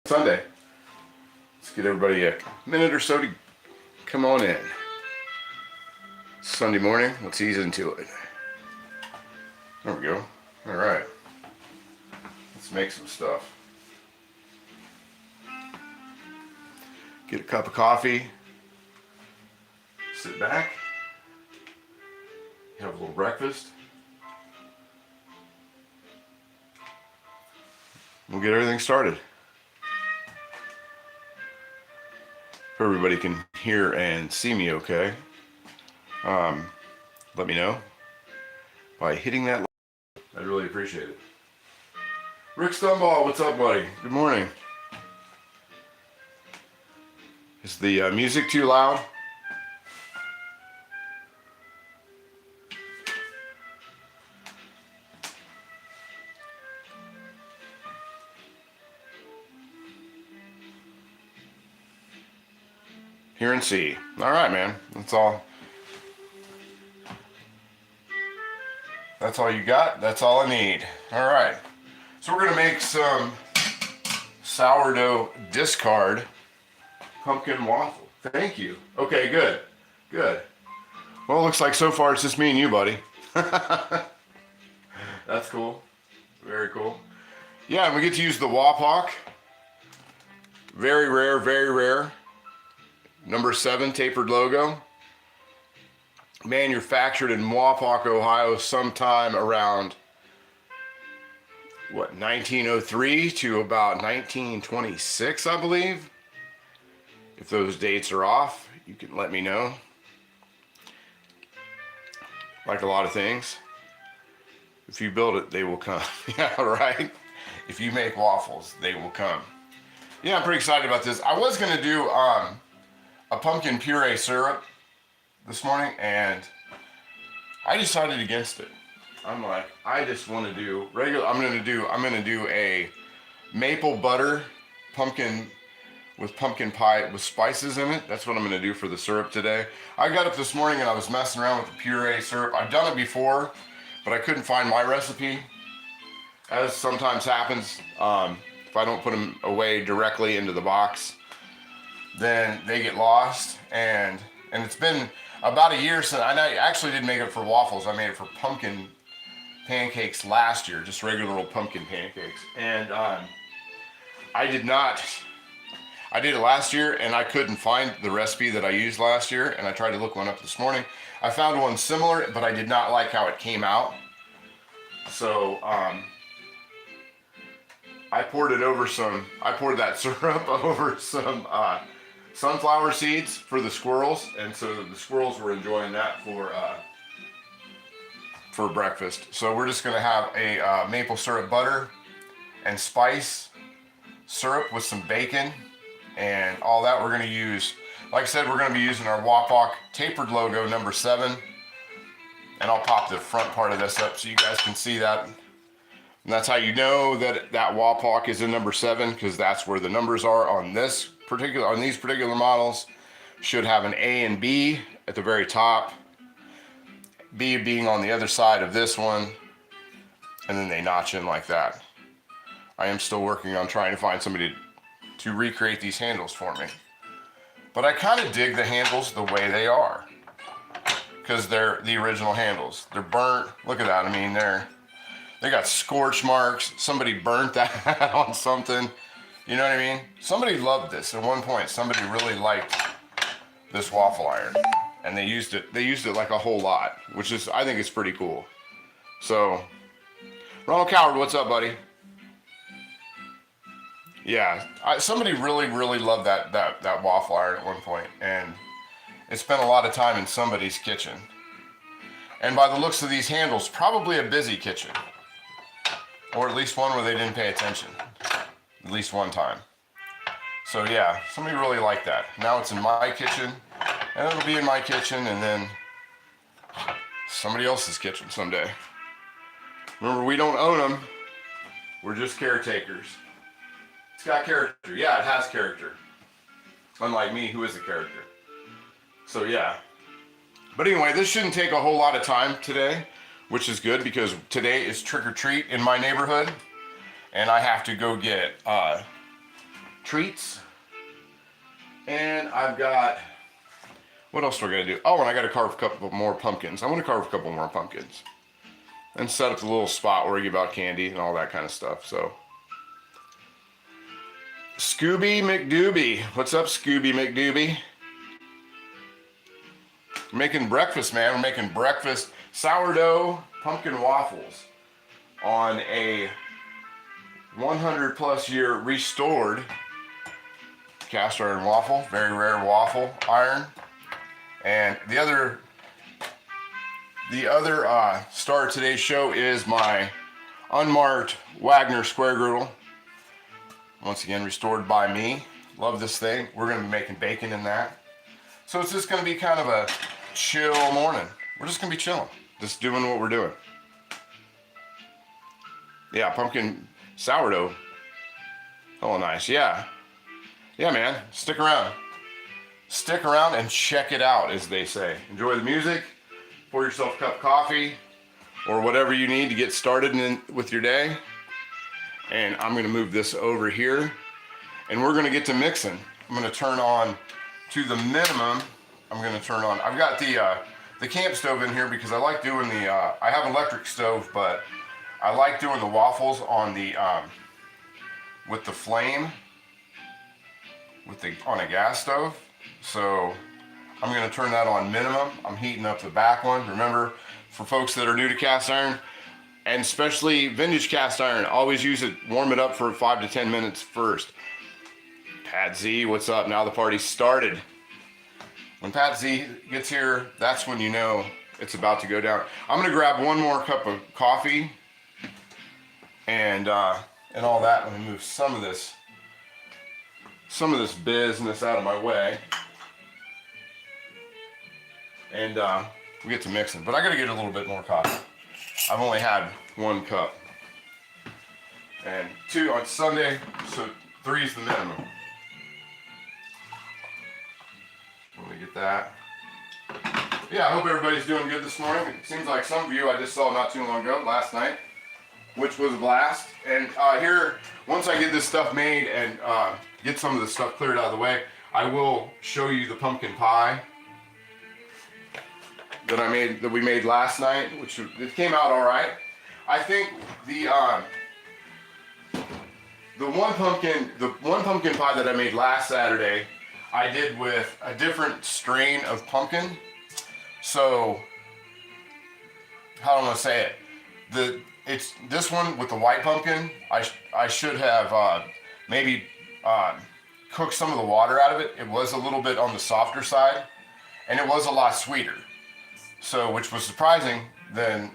Sunday. Let's get everybody a minute or so to come on in. Sunday morning, let's ease into it. There we go. All right. Let's make some stuff. Get a cup of coffee. Sit back. Have a little breakfast. We'll get everything started. If everybody can hear and see me okay, let me know by hitting that like. I'd really appreciate it. Rick Stumbaugh, what's up, buddy? Good morning. Is the music too loud? Hear and see. All right, man. That's all you got. That's all I need. All right. So we're gonna make some sourdough discard pumpkin waffle. Thank you. Okay, good. Good. Well, it looks like so far it's just me and you, buddy. That's cool. Very cool. Yeah, and we get to use the Waffle. Very rare, very rare. Number 7 tapered logo. Manufactured in Waffle, Ohio sometime around, 1903 to about 1926, I believe. If those dates are off, you can let me know. Like a lot of things, if you build it, they will come. Yeah, right? If you make waffles, they will come. Yeah, I'm pretty excited about this. I was gonna do a pumpkin puree syrup this morning, and I decided against it. I'm like, I just want to do regular. I'm gonna do a maple butter pumpkin with pumpkin pie with spices in it. That's what I'm gonna do for the syrup today. I got up this morning and I was messing around with the puree syrup. I've done it before, but I couldn't find my recipe, as sometimes happens. If I don't put them away directly into the box, then they get lost, and it's been about a year since I actually didn't make it for waffles. I made it for pumpkin pancakes last year, just regular old pumpkin pancakes, and I did it last year, and I couldn't find the recipe that I used last year, and I tried to look one up this morning. I found one similar, but I did not like how it came out, so I poured that syrup over some sunflower seeds for the squirrels, and so the squirrels were enjoying that for breakfast. So we're just gonna have a maple syrup butter and spice syrup with some bacon and all that. We're gonna use, like I said, we're gonna be using our Waffle tapered logo number 7, and I'll pop the front part of this up so you guys can see that. And that's how you know that Waffle is in number 7, because that's where the numbers are on these particular models. Should have an A and B at the very top, B being on the other side of this one, and then they notch in like that. I am still working on trying to find somebody to recreate these handles for me, but I kind of dig the handles the way they are, because they're the original handles. They're burnt. Look at that. I mean, they got scorch marks. Somebody burnt that on something. You know what I mean? Somebody loved this at one point. Somebody really liked this waffle iron, and they used it like a whole lot, which is, I think it's pretty cool. So, Ronald Coward, what's up, buddy? Yeah, somebody really loved that waffle iron at one point, and it spent a lot of time in somebody's kitchen. And by the looks of these handles, probably a busy kitchen. Or at least one where they didn't pay attention. At least one time. So yeah, somebody really liked that. Now it's in my kitchen, and it'll be in my kitchen, and then somebody else's kitchen someday. Remember, we don't own them. We're just caretakers. It's got character. Yeah, it has character. Unlike me, who is a character. So yeah. But anyway, this shouldn't take a whole lot of time today, which is good, because today is trick or treat in my neighborhood, and I have to go get treats. And I've got, what else do I gotta do? Oh, and I gotta carve a couple more pumpkins. I wanna carve a couple more pumpkins. And set up the little spot where we give out candy and all that kind of stuff, so. Scooby McDoobie. What's up, Scooby McDoobie? We're making breakfast, man. We're making breakfast sourdough pumpkin waffles on a 100 plus year restored cast iron waffle, very rare waffle iron. And the other star of today's show is my unmarked Wagner square griddle. Once again, restored by me. Love this thing. We're gonna be making bacon in that. So it's just gonna be kind of a chill morning. We're just gonna be chilling, just doing what we're doing. Yeah, pumpkin sourdough. Oh, nice. Yeah, man. Stick around. Stick around and check it out, as they say. Enjoy the music. Pour yourself a cup of coffee or whatever you need to get started with your day. And I'm gonna move this over here and we're gonna get to mixing. I'm gonna turn on to the minimum. I've got the camp stove in here because I like doing I have an electric stove, but I like doing the waffles on the, with the flame, on a gas stove. So I'm gonna turn that on minimum. I'm heating up the back one. Remember, for folks that are new to cast iron, and especially vintage cast iron, always warm it up for 5 to 10 minutes first. Pat Z, what's up? Now the party's started. When Pat Z gets here, that's when you know it's about to go down. I'm gonna grab one more cup of coffee and all that. Let me move some of this business out of my way. And we get to mixing, but I gotta get a little bit more coffee. I've only had 1 cup. And 2 on Sunday, so 3 is the minimum. Let me get that. Yeah, I hope everybody's doing good this morning. It seems like some of you I just saw not too long ago, last night, which was a blast. And here, once I get this stuff made and get some of the stuff cleared out of the way, I will show you the pumpkin pie that we made last night, which it came out all right. I think the one pumpkin pie that I made last Saturday, I did with a different strain of pumpkin. So how do I want to say it? It's this one with the white pumpkin. I should have maybe cooked some of the water out of it. It was a little bit on the softer side, and it was a lot sweeter. So, which was surprising than,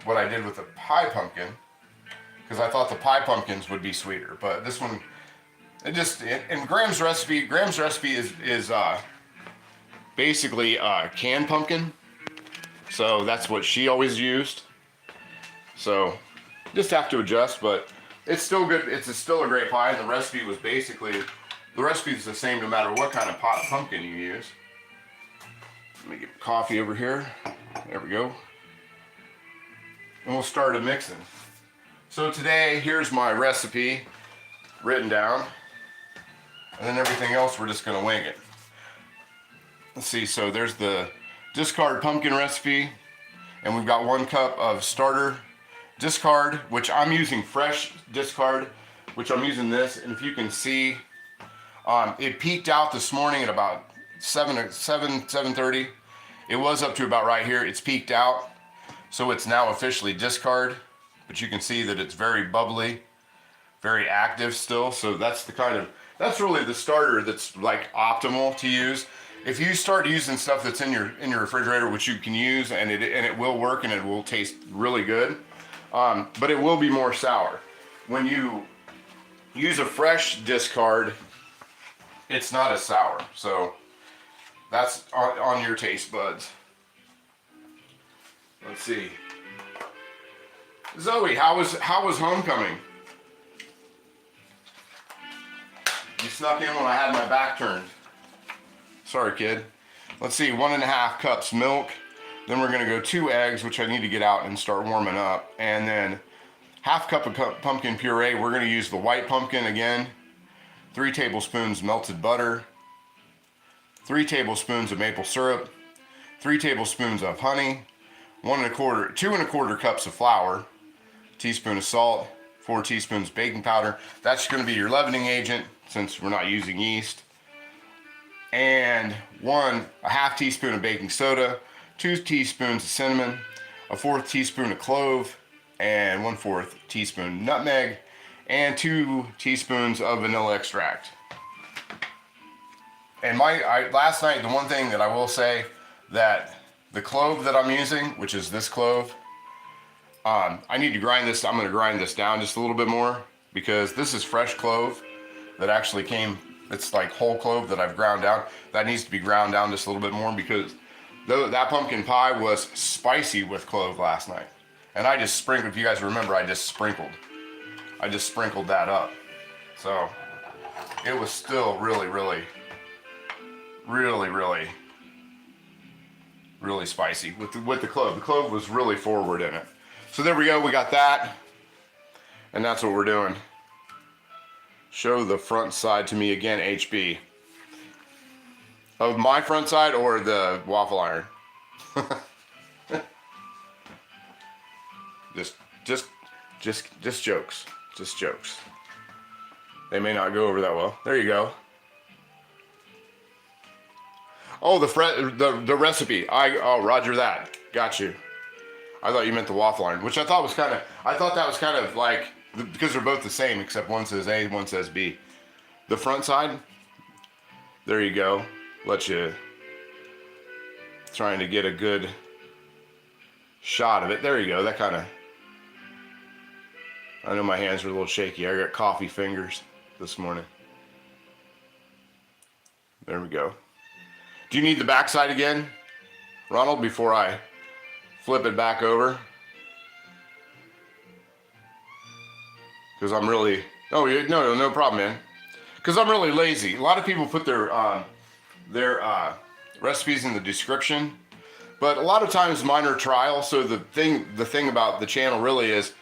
what I did with the pie pumpkin, because I thought the pie pumpkins would be sweeter. But this one, and Graham's recipe is basically canned pumpkin. So that's what she always used. So just have to adjust, but it's still good. It's still a great pie. And the recipe is the same no matter what kind of pumpkin you use. Let me get coffee over here. There we go. And we'll start mixing. So today, here's my recipe written down. And then everything else, we're just gonna wing it. Let's see, so there's the discard pumpkin recipe. And we've got 1 cup of starter discard, which I'm using fresh discard, which I'm using this. And if you can see, it peaked out this morning at about 7:30. It was up to about right here. It's peaked out, so it's now officially discard. But you can see that it's very bubbly, very active still. So that's really the starter that's like optimal to use. If you start using stuff that's in your refrigerator, which you can use and it will work and it will taste really good, but it will be more sour. When you use a fresh discard, it's not as sour. So that's on your taste buds. Let's see. Zoe, how was homecoming? You snuck in when I had my back turned. Sorry, kid. Let's see, 1.5 cups milk. Then we're gonna go 2 eggs, which I need to get out and start warming up. And then 1/2 cup of pumpkin puree. We're gonna use the white pumpkin again. 3 tablespoons melted butter, 3 tablespoons of maple syrup, 3 tablespoons of honey, 2¼ cups of flour, a teaspoon of salt, 4 teaspoons baking powder. That's going to be your leavening agent since we're not using yeast. And a half teaspoon of baking soda, 2 teaspoons of cinnamon, a 1/4 teaspoon of clove, and 1/4 teaspoon nutmeg, and 2 teaspoons of vanilla extract. And last night, the one thing that I will say, that the clove that I'm using, which is this clove, I need to grind this. I'm going to grind this down just a little bit more, because this is fresh clove that actually came. It's like whole clove that I've ground down. That needs to be ground down just a little bit more, because that pumpkin pie was spicy with clove last night. And I just sprinkled, if you guys remember, I just sprinkled that up. So it was still really spicy with the clove. The clove was really forward in it. So there we go, we got that. And that's what we're doing. Show the front side to me again, HB. Of my front side or the waffle iron? just jokes. Just jokes. They may not go over that well. There you go. Oh, the recipe. Roger that. Got you. I thought you meant the waffle iron, which I thought that was kind of like, because they're both the same, except one says A, one says B. The front side, there you go. Let you, trying to get a good shot of it. There you go. That kind of, I know my hands are a little shaky. I got coffee fingers this morning. There we go. Do you need the back side again, Ronald, before I flip it back over? Because I'm really, no problem, man. Because I'm really lazy. A lot of people put their recipes in the description, but a lot of times mine are trial. So the thing about the channel really is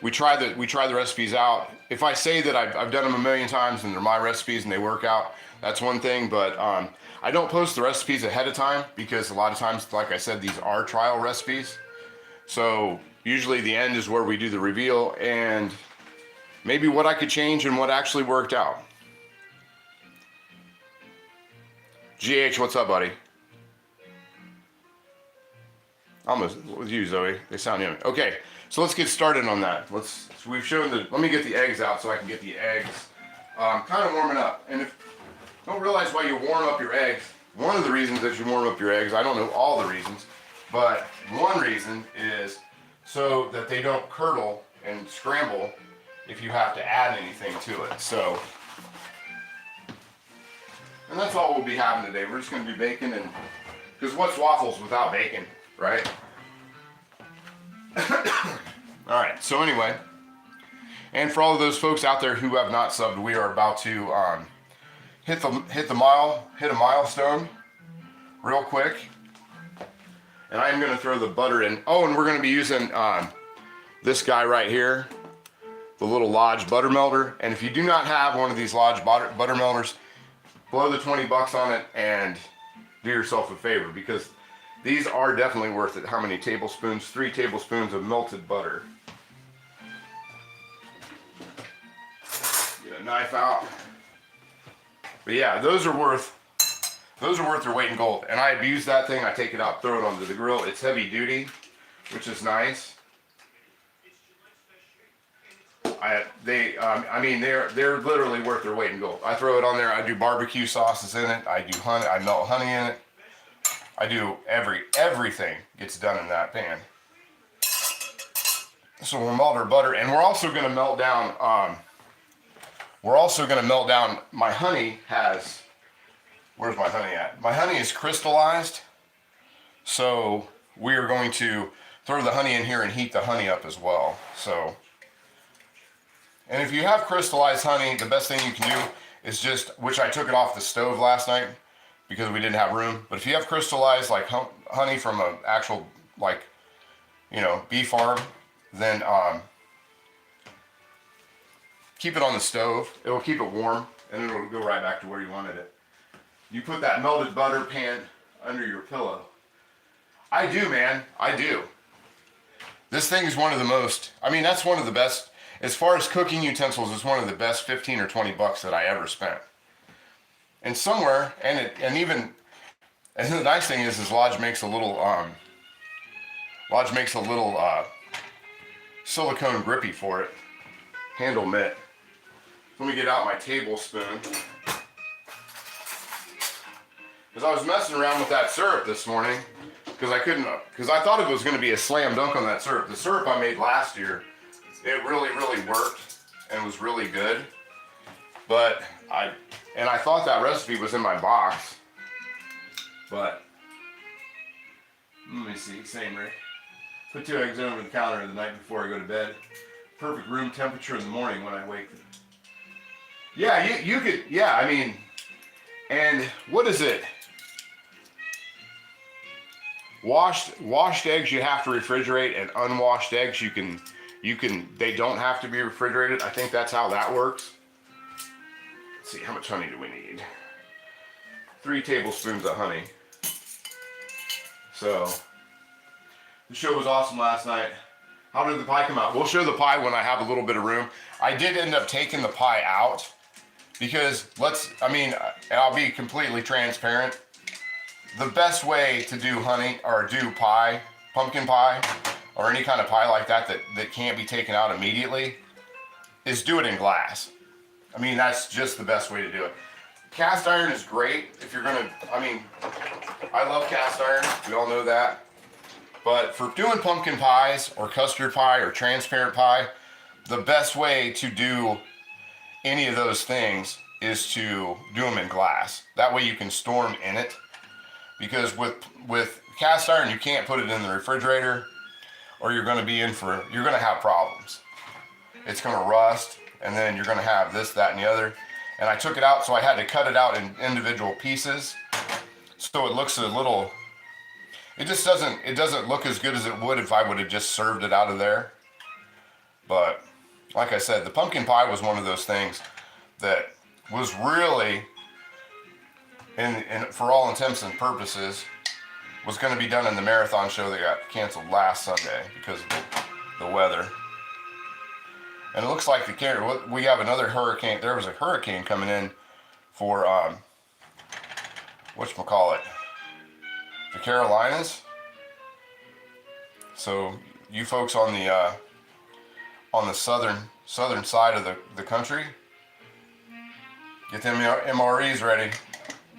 we try the recipes out. If I say that I've done them a million times and they're my recipes and they work out, that's one thing. But I don't post the recipes ahead of time, because a lot of times, like I said, these are trial recipes. So usually the end is where we do the reveal and maybe what I could change and what actually worked out. GH, what's up, buddy? Almost with you, Zoe. They sound yummy. Okay, so let's get started on that. We've shown let me get the eggs out so I can get the eggs kind of warming up. And don't realize why you warm up your eggs. One of the reasons that you warm up your eggs, I don't know all the reasons, but one reason is so that they don't curdle and scramble if you have to add anything to it. So, and that's all we'll be having today. We're just going to be baking, and because what's waffles without bacon, right? All right. So anyway, and for all of those folks out there who have not subbed, we are about to hit a milestone real quick, and I'm going to throw the butter in. Oh, and we're going to be using this guy right here, the little Lodge butter melter. And if you do not have one of these Lodge butter melters, blow the 20 bucks on it and do yourself a favor, because these are definitely worth it. How many tablespoons? 3 tablespoons of melted butter. Get a knife out. But yeah, those are worth their weight in gold. And I abuse that thing. I take it out, throw it onto the grill. It's heavy duty, which is nice. They're literally worth their weight in gold. I throw it on there. I do barbecue sauces in it. I do honey. I melt honey in it. I do everything gets done in that pan. So we'll melt our butter, and we're also going to melt down. My honey has. Where's my honey at? My honey is crystallized. So we are going to throw the honey in here and heat the honey up as well. So. And if you have crystallized honey, the best thing you can do is just, which I took it off the stove last night because we didn't have room. But if you have crystallized like honey from an actual bee farm, then keep it on the stove. It will keep it warm and it'll go right back to where you wanted it. You put that melted butter pan under your pillow. I do, man, I do. This thing is one of the most, I mean, that's one of the best, as far as cooking utensils, it's one of the best 15 or 20 bucks that I ever spent. And somewhere, and the nice thing is Lodge makes a little, silicone grippy for it, handle mitt. Let me get out my tablespoon. Because I was messing around with that syrup this morning, because I thought it was going to be a slam dunk on that syrup. The syrup I made last year, it really, really worked and was really good. But I thought that recipe was in my box. But let me see, same Rick. Put 2 eggs over the counter the night before I go to bed. Perfect room temperature in the morning when I wake. Yeah, you could, yeah, I mean, and what is it? Washed eggs you have to refrigerate, and unwashed eggs they don't have to be refrigerated. I think that's how that works. Let's see, how much honey do we need? 3 tablespoons of honey. So, the show was awesome last night. How did the pie come out? We'll show the pie when I have a little bit of room. I did end up taking the pie out because I'll be completely transparent. The best way to do pie, pumpkin pie, or any kind of pie like that can't be taken out immediately, is do it in glass. I mean, that's just the best way to do it. Cast iron is great if you're gonna, I love cast iron, we all know that. But for doing pumpkin pies or custard pie or transparent pie, the best way to do any of those things is to do them in glass. That way you can store them in it. Because with cast iron, you can't put it in the refrigerator, or you're going to have problems. It's going to rust, and then you're going to have this, that, and the other. And I took it out, so I had to cut it out in individual pieces. So it looks a little, it doesn't look as good as it would if I would have just served it out of there. But like I said, the pumpkin pie was one of those things that was really, and for all intents and purposes, was going to be done in the marathon show that got canceled last Sunday because of the weather. And it looks like we have another hurricane. There was a hurricane coming in for, whatchamacallit, the Carolinas. So you folks on the southern side of the country, get them MREs ready,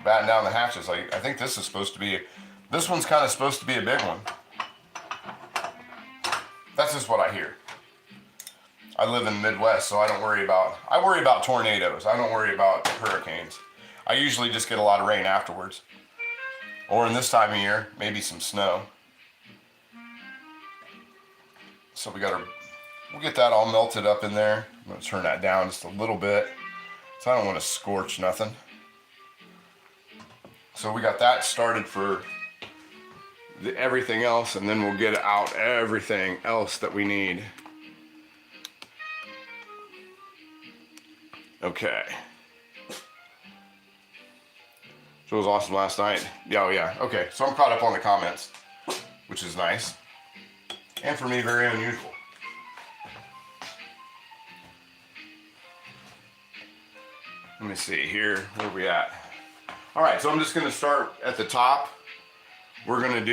batten down the hatches. I think this one's kind of supposed to be a big one. That's just what I hear. I live in the Midwest, so I worry about tornadoes. I don't worry about hurricanes. I usually just get a lot of rain afterwards. Or in this time of year, maybe some snow. So we'll get that all melted up in there. I'm gonna turn that down just a little bit, so I don't want to scorch nothing. So we got that started for everything else, and then we'll get out everything else that we need. Okay. So it was awesome last night. Yeah, oh yeah. Okay, so I'm caught up on the comments, which is nice. And for me, very unusual. Let me see here, where are we at? All right, so I'm just gonna start at the top. I'm gonna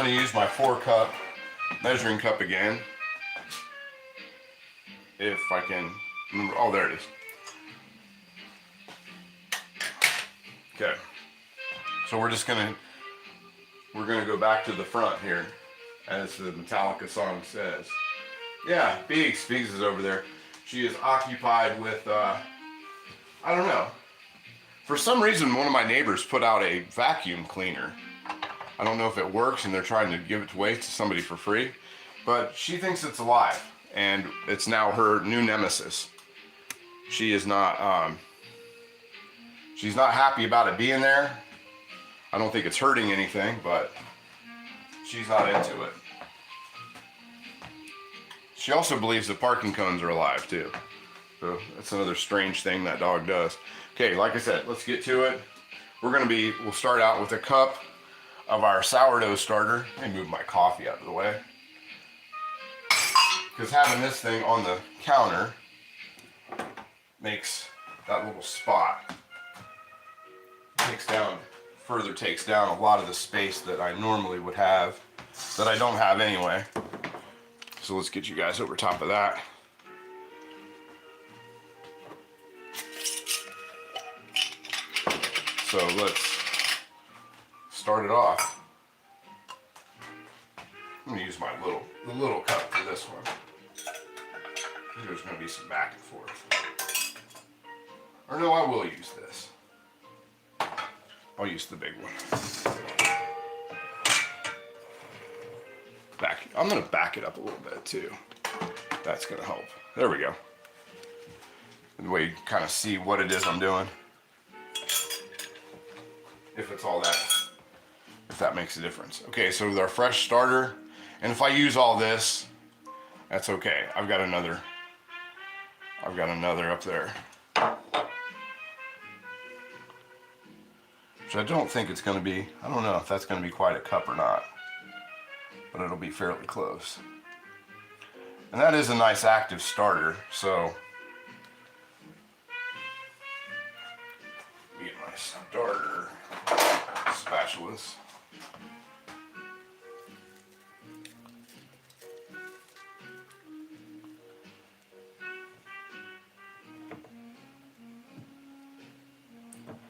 use my 4-cup measuring cup again. If I can remember, oh, there it is. Okay, so we're gonna go back to the front here, as the Metallica song says. Yeah, Biggs is over there. She is occupied with, I don't know. For some reason, one of my neighbors put out a vacuum cleaner. I don't know if it works and they're trying to give it away to somebody for free, but she thinks it's alive and it's now her new nemesis. She is not, she's not happy about it being there. I don't think it's hurting anything, but she's not into it. She also believes that parking cones are alive too. So that's another strange thing that dog does. Okay, like I said, let's get to it. We'll start out with a cup of our sourdough starter. Let me move my coffee out of the way. Because having this thing on the counter makes that little spot, further takes down a lot of the space that I normally would have, that I don't have anyway. So let's get you guys over top of that. So let's start it off. I'm gonna use the little cup for this one. There's gonna be some back and forth. Or no, I will use this. I'll use the big one. I'm gonna back it up a little bit too. That's gonna help. There we go. The way you kind of see what it is I'm doing. If that makes a difference. Okay, so with our fresh starter, and if I use all this, that's okay. I've got another up there. Which I don't think it's gonna be, I don't know if that's gonna be quite a cup or not, but it'll be fairly close. And that is a nice active starter, so let me get my starter spatulas.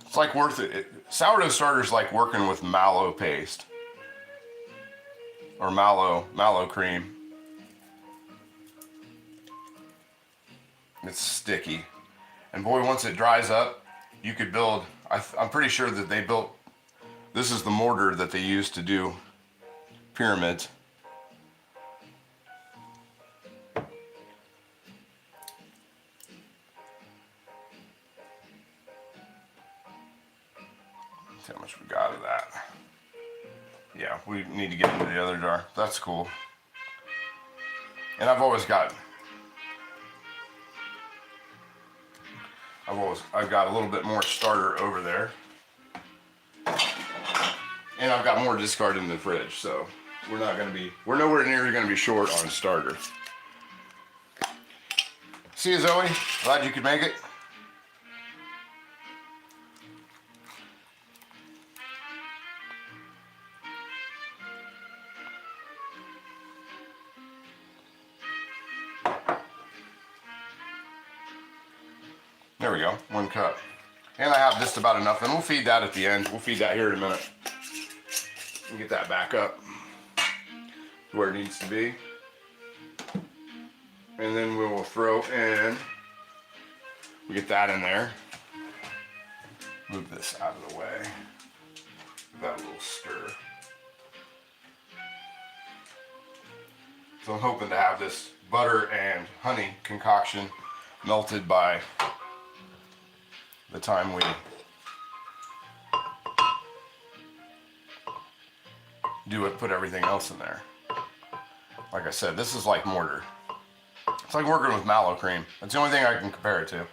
It's like worth it. Sourdough starter is like working with mallow paste or mallow cream. It's sticky, and boy, once it dries up, you could build. I'm pretty sure that they built. This is the mortar that they used to do pyramids. See how much we got of that. Yeah, we need to get into the other jar. That's cool. And I've got a little bit more starter over there. And I've got more discard in the fridge, so we're nowhere near gonna be short on starter. See you, Zoe. Glad you could make it. There we go, 1 cup. And I have just about enough, and we'll feed that at the end. We'll feed that here in a minute. And get that back up to where it needs to be. And then we will throw in, we get that in there. Move this out of the way. Give that a little stir. So I'm hoping to have this butter and honey concoction melted by the time we do it, put everything else in there. Like I said, this is like mortar. It's like working with mallow cream. That's the only thing I can compare it to.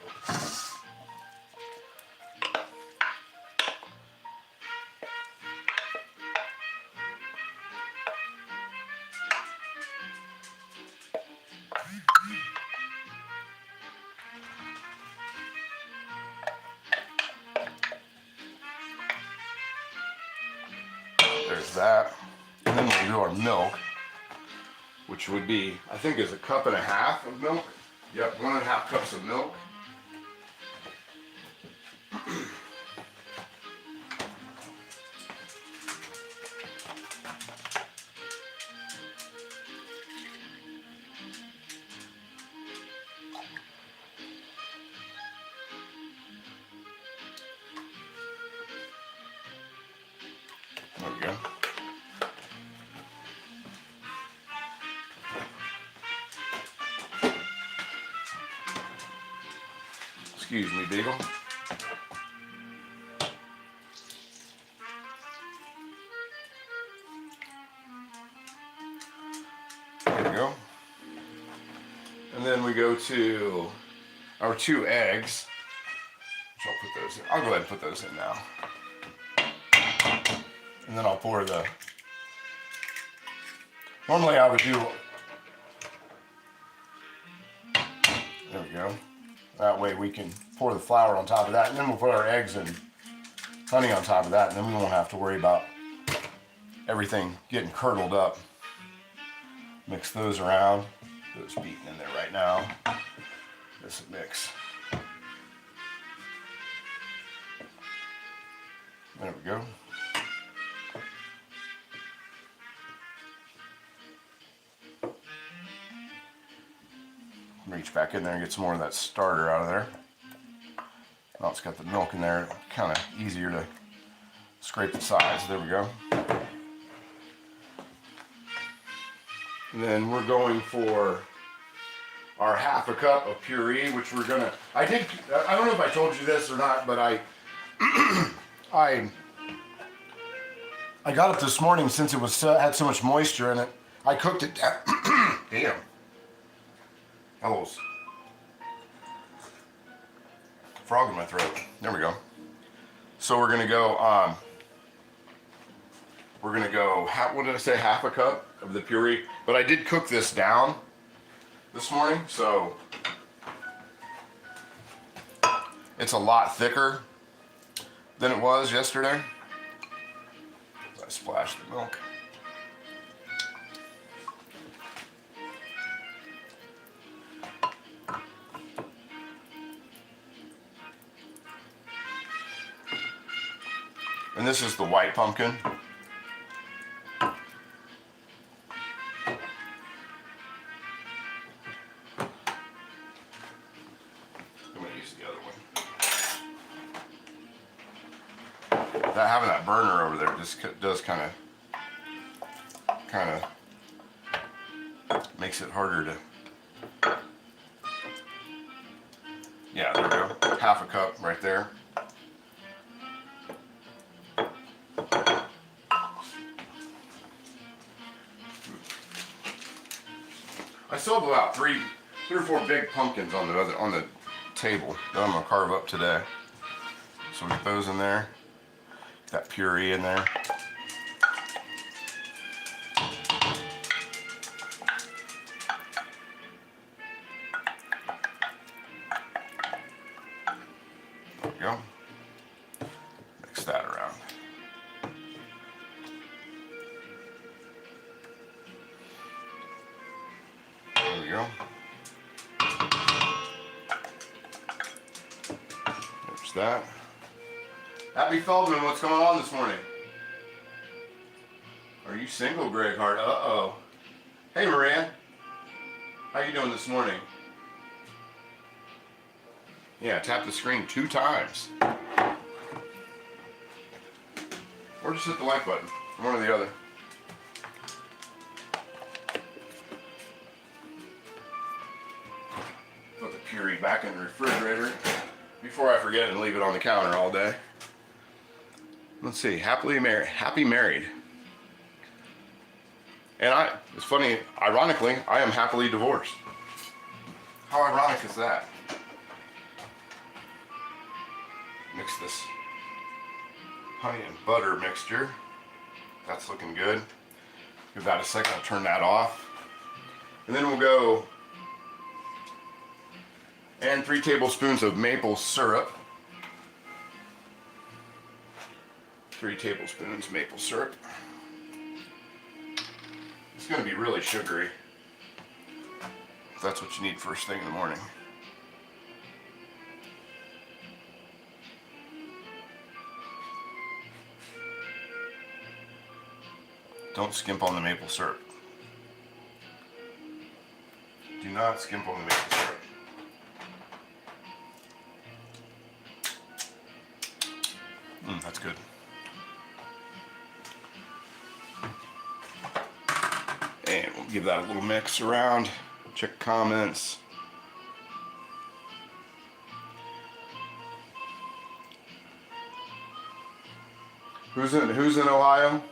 There's that. And then we'll do our milk, which would be, I think, is 1.5 cups of milk. Yep, 1.5 cups of milk. There we go. Excuse me, Beagle. There we go. And then we go to our 2 eggs. So I'll put those in. I'll go ahead and put those in now. And then I'll pour the... Normally I would do... There we go. That way we can pour the flour on top of that, and then we'll put our eggs and honey on top of that, and then we won't have to worry about everything getting curdled up. Mix those around. Those beaten in there right now. This will mix. There we go. Reach back in there and get some more of that starter out of there. Now it's got the milk in there, kind of easier to scrape the sides. There we go. And then we're going for our 1/2 cup of puree, which we're gonna, I don't know if I told you this or not, but I got up this morning since it was had so much moisture in it. I cooked it down. Damn. Hellos. Frog in my throat. There we go. So we're gonna go, what did I say, 1/2 cup of the puree? But I did cook this down this morning, so it's a lot thicker than it was yesterday. I splashed the milk. And this is the white pumpkin. I'm gonna use the other one. Having that burner over there just does kind of makes it harder to. Yeah, there we go. 1/2 cup right there. I still have about three or four big pumpkins on the table that I'm gonna carve up today. So we get those in there. Get that puree in there. There we go. Mix that around. There we go. There's that. Happy Feldman, what's going on this morning? Are you single, Greg Hart? Uh-oh. Hey, Maria. How you doing this morning? Yeah, tap the screen 2 times. Or just hit the like button. One or the other. Put the puree back in the refrigerator before I forget and leave it on the counter all day. Let's see, happy married. And it's funny, ironically, I am happily divorced. How ironic is that? Mix this honey and butter mixture. That's looking good. Give that a second, I'll turn that off. And then we'll go and 3 tablespoons of maple syrup. 3 tablespoons maple syrup. It's going to be really sugary. If that's what you need first thing in the morning. Don't skimp on the maple syrup. Do not skimp on the maple syrup. That's good. And we'll give that a little mix around. Check comments. Who's in Ohio?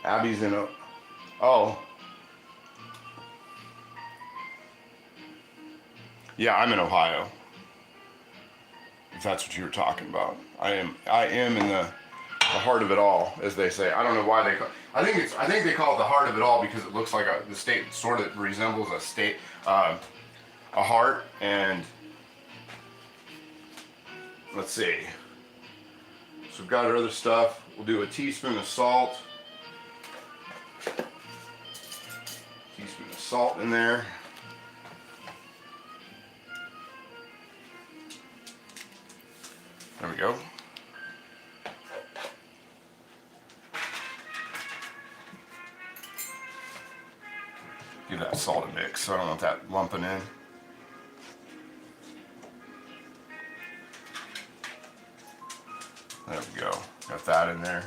Abby's in Yeah, I'm in Ohio. If that's what you were talking about. I am in the heart of it all, as they say. I don't know why they call I think they call it the heart of it all because it looks like the state sort of resembles a state, a heart. And let's see. So we've got our other stuff. We'll do a teaspoon of salt. Teaspoon of salt in there. There we go. Give that salt a mix so I don't want that lumping in. There we go. Got that in there.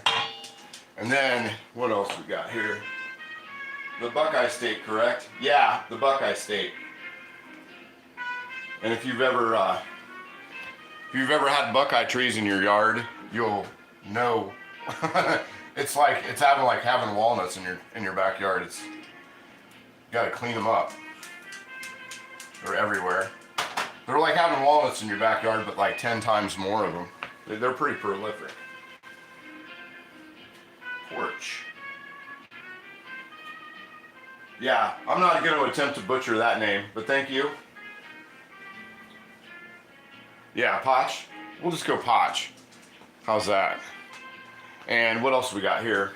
And then, what else we got here? The Buckeye steak, correct? Yeah, the Buckeye steak. And if you've ever had Buckeye trees in your yard, you'll know it's having walnuts in your backyard. You gotta clean them up. They're everywhere. They're like having walnuts in your backyard, but like 10 times more of them. They're pretty prolific. Porch. Yeah, I'm not going to attempt to butcher that name, but thank you. Yeah, Potch. We'll just go Potch. How's that? And what else we got here?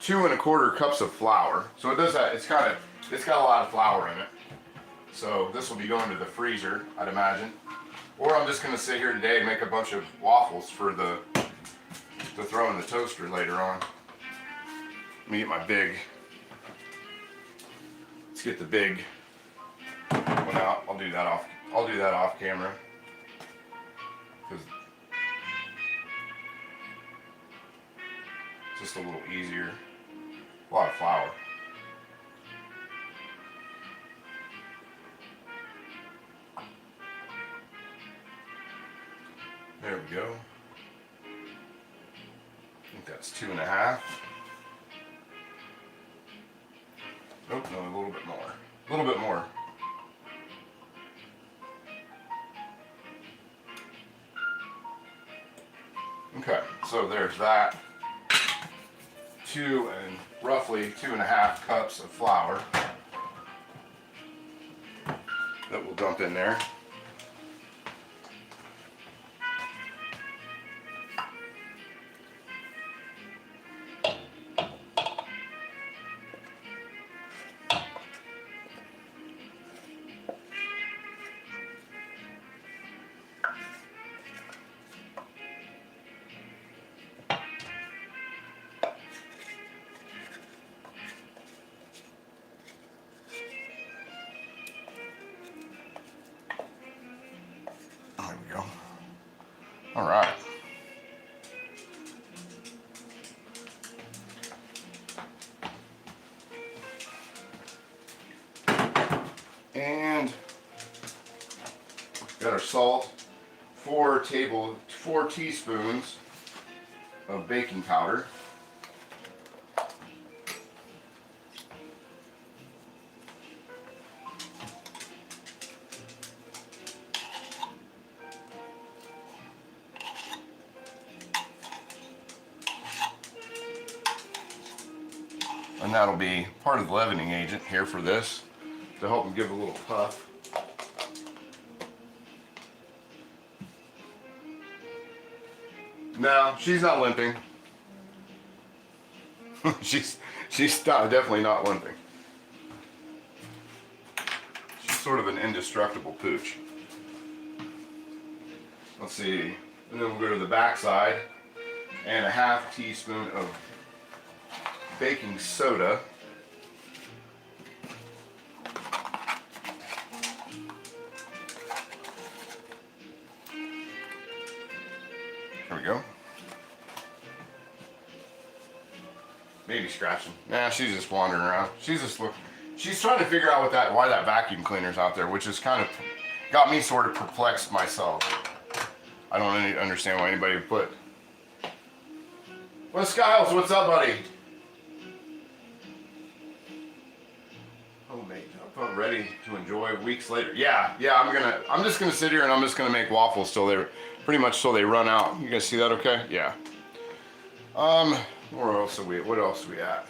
2 1/4 cups of flour. So it does that. It's got a lot of flour in it. So this will be going to the freezer, I'd imagine. Or I'm just going to sit here today and make a bunch of waffles to throw in the toaster later on. Let me get my big. Let's get the big one out. I'll do that off camera. Because it's just a little easier. A lot of flour. There we go. I think that's 2 1/2. Nope, no, a little bit more. A little bit more. Okay, so there's that. Roughly 2 1/2 cups of flour that we'll dump in there. All right. And got our salt, 4 teaspoons of baking powder. And that'll be part of the leavening agent here for this to help them give a little puff. No, she's not limping. she's definitely not limping. She's sort of an indestructible pooch. Let's see. And then we'll go to the back side and a 1/2 teaspoon of baking soda. There we go. Maybe scratching. Nah, she's just wandering around. She's trying to figure out why that vacuum cleaner's out there, which is kind of got me sort of perplexed myself. I don't understand why anybody would put. Well, Skiles, what's up, buddy? But ready to enjoy weeks later. Yeah, I'm just gonna sit here and I'm just gonna make waffles till they're pretty much till they run out. You guys see that okay? Yeah. What else are we at?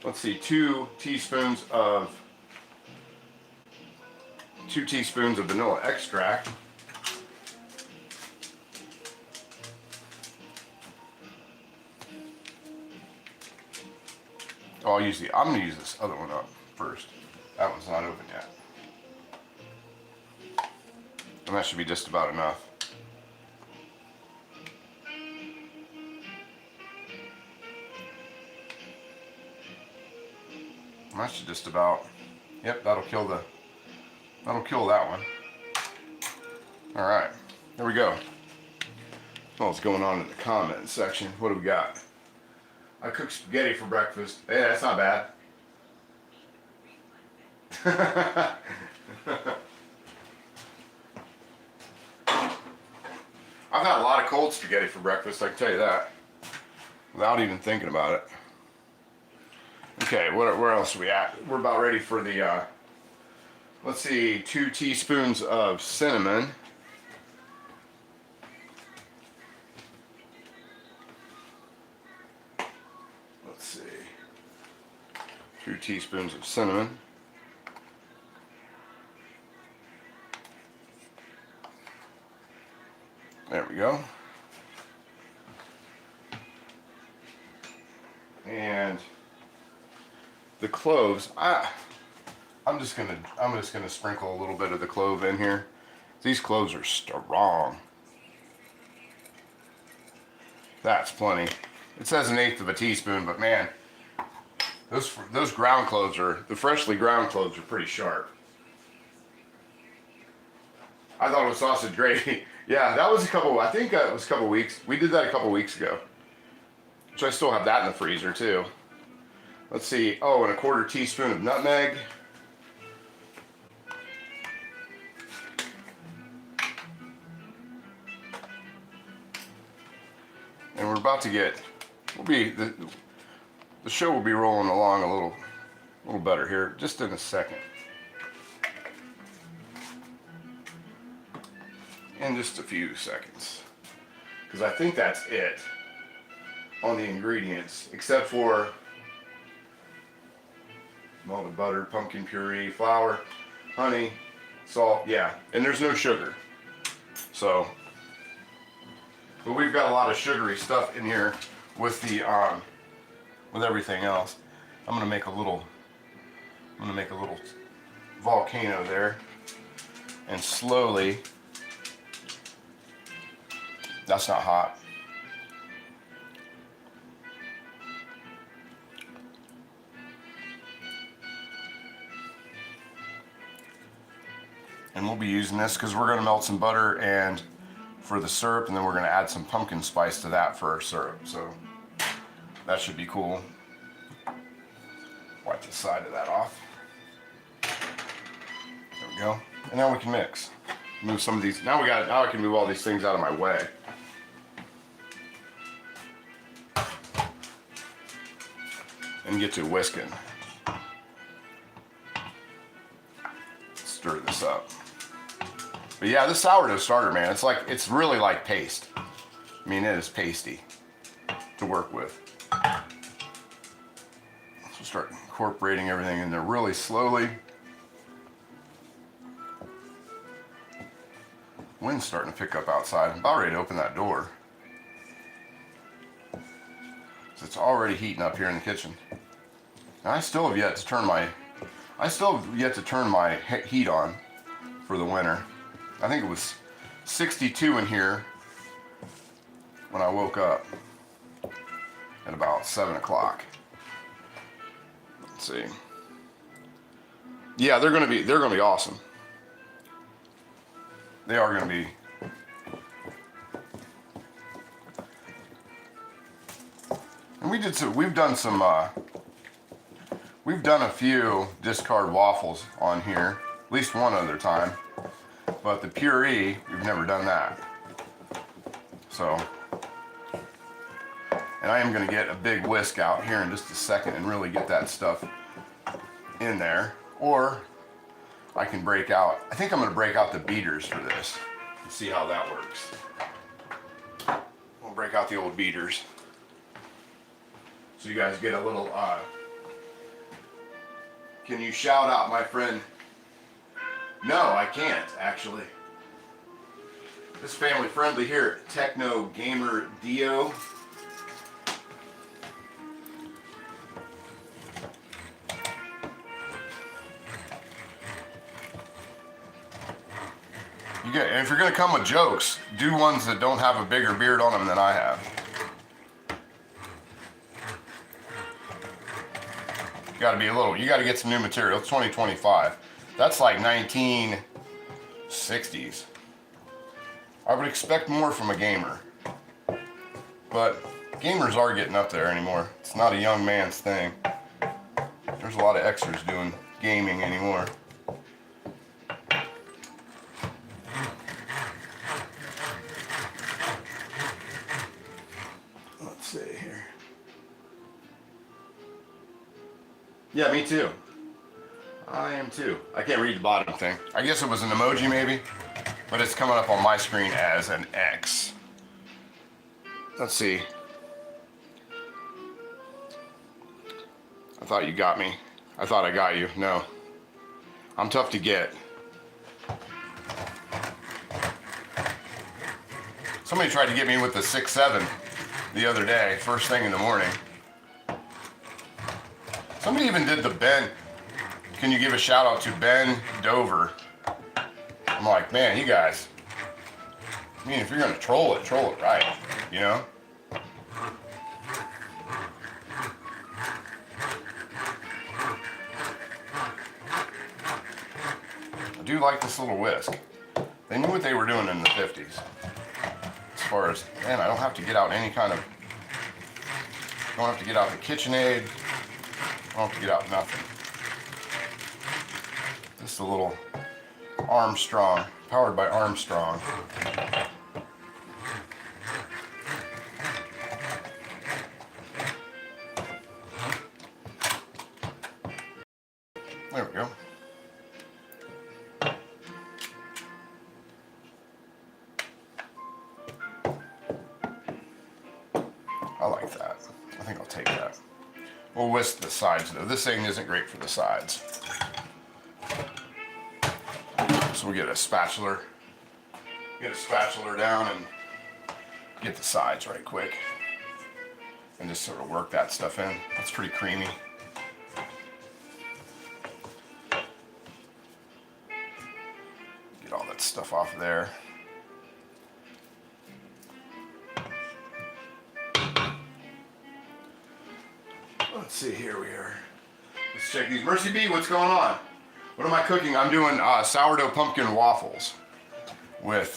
Let's see, 2 teaspoons of vanilla extract. Oh, I'm gonna use this other one up first. That one's not open yet. And that should be just about enough. And that should just about, yep, that'll kill that one. All right, there we go. What's going on in the comment section? What do we got? I cooked spaghetti for breakfast. Hey, that's not bad. I've had a lot of cold spaghetti for breakfast, I can tell you that, without even thinking about it. Okay, where else are we at? We're about ready for the, let's see, 2 teaspoons of cinnamon. Let's see, 2 teaspoons of cinnamon. There we go. And the cloves, I'm just gonna sprinkle a little bit of the clove in here. These cloves are strong. That's plenty. It says 1/8 of a teaspoon, but man, those ground cloves the freshly ground cloves are pretty sharp. I thought it was sausage gravy. Yeah, that was I think it was a couple weeks. We did that a couple weeks ago. So I still have that in the freezer too. Let's see, oh, and 1/4 teaspoon of nutmeg. And we're about to get, the show will be rolling along a little better here, just in a second. In just a few seconds. Because I think that's it on the ingredients, except for malted butter, pumpkin puree, flour, honey, salt, yeah, and there's no sugar. So, but we've got a lot of sugary stuff in here with the with everything else. I'm gonna make a little volcano there, and slowly. That's not hot. And we'll be using this because we're going to melt some butter and for the syrup, and then we're going to add some pumpkin spice to that for our syrup. So that should be cool. Wipe the side of that off. There we go. And now we can mix. Move some of these. Now I can move all these things out of my way. And get to whisking. Stir this up. But yeah, this sourdough starter, man, it's really like paste. I mean, it is pasty to work with. So start incorporating everything in there really slowly. Wind's starting to pick up outside. I'm about ready to open that door. So it's already heating up here in the kitchen. And I still have yet to turn my heat on for the winter. I think it was 62 in here when I woke up at about 7 o'clock. Let's see. Yeah, they're gonna be awesome. They are gonna be. And we've done a few discard waffles on here, at least one other time. But the puree, we've never done that. So, And I am going to get a big whisk out here in just a second and really get that stuff in there. Or I can break out, I think I'm going to break out the beaters for this and see how that works. We'll break out the old beaters so you guys get a little, can you shout out my friend? No, I can't actually. This family friendly here, Techno Gamer Dio. If you're gonna come with jokes, do ones that don't have a bigger beard on them than I have. You gotta be a little, you gotta get some new material. It's 2025. That's like 1960s. I would expect more from a gamer. But gamers are getting up there anymore. It's not a young man's thing. There's a lot of Xers doing gaming anymore. Let's see here. Yeah, me too. I am too. I can't read the bottom thing. I guess it was an emoji maybe, but it's coming up on my screen as an X. Let's see. I thought you got me. I thought I got you. No. I'm tough to get. Somebody tried to get me with the 6'7" the other day, first thing in the morning. Somebody even did the Ben. Can you give a shout out to Ben Dover? I'm like, man, you guys. I mean, if you're gonna troll it right, you know? I do like this little whisk. They knew what they were doing in the 50s. As far as, man, I don't have to get out any kind of, don't have to get out the KitchenAid. I don't have to get out nothing. Just a little Armstrong, powered by Armstrong. There we go. I like that. I think I'll take that. We'll whisk the sides though. This thing isn't great for the sides. So we get a spatula. Get a spatula down and get the sides right quick. And just sort of work that stuff in. That's pretty creamy. Get all that stuff off of there. Let's see, here we are. Let's check these. Mercy B, what's going on? What am I cooking? I'm doing sourdough pumpkin waffles with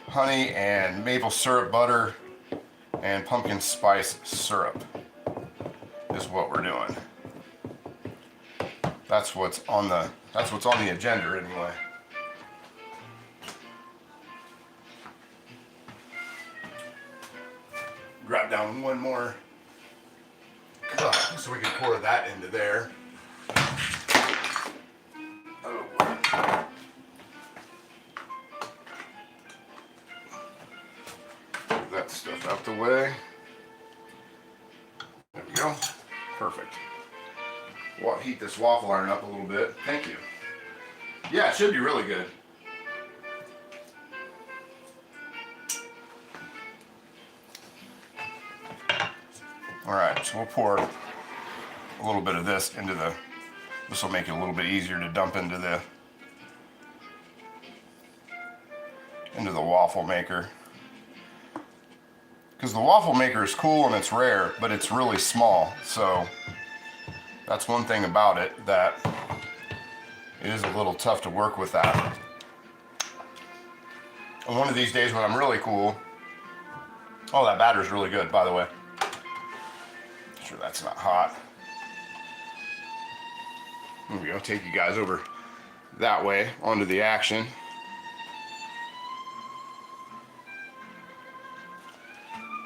honey and maple syrup butter and pumpkin spice syrup is what we're doing. That's what's on the agenda anyway. Drop down one more cup so we can pour that into there. Oh. Get that stuff out the way. There we go. Perfect. We'll heat this waffle iron up a little bit. Thank you. Yeah, it should be really good. Alright, so we'll pour a little bit of this into the, this will make it a little bit easier to dump into the waffle maker. Because the waffle maker is cool and it's rare, but it's really small. So that's one thing about it, that it is a little tough to work with that. And one of these days when I'm really cool, oh, that batter's really good, by the way. Sure that's not hot. Here we go. Take you guys over that way onto the action.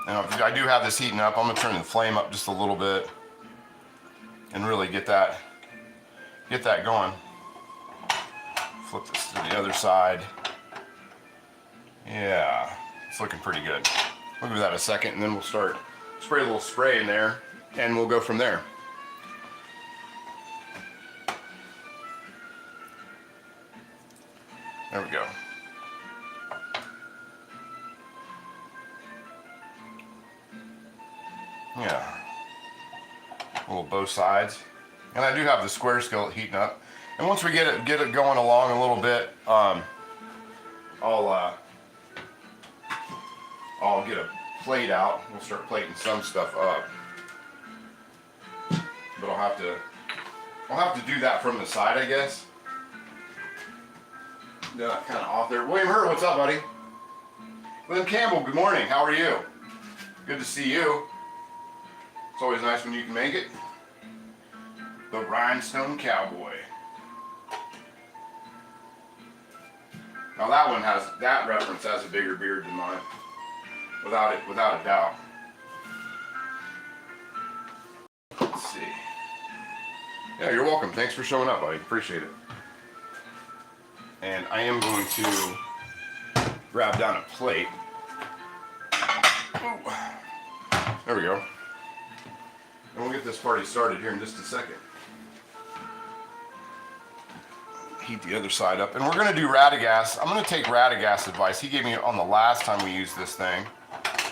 And I do have this heating up. I'm gonna turn the flame up just a little bit and really get that going. Flip this to the other side. Yeah, it's looking pretty good. We'll give that a second and then we'll start spray a little spray in there and we'll go from there. There we go. Yeah, a little both sides. And I do have the square skillet heating up. And once we get it going along a little bit, I'll get a plate out. We'll start plating some stuff up. But I'll have to do that from the side, I guess. Yeah, kind of off there. William Hurt, what's up, buddy? William Campbell, good morning. How are you? Good to see you. It's always nice when you can make it. The Rhinestone Cowboy. Now that reference has a bigger beard than mine. Without a doubt. Let's see. Yeah, you're welcome. Thanks for showing up, buddy. Appreciate it. And I am going to grab down a plate. Ooh. There we go. And we'll get this party started here in just a second. Heat the other side up. And we're going to do Radagast. I'm going to take Radagast's advice. He gave me on the last time we used this thing,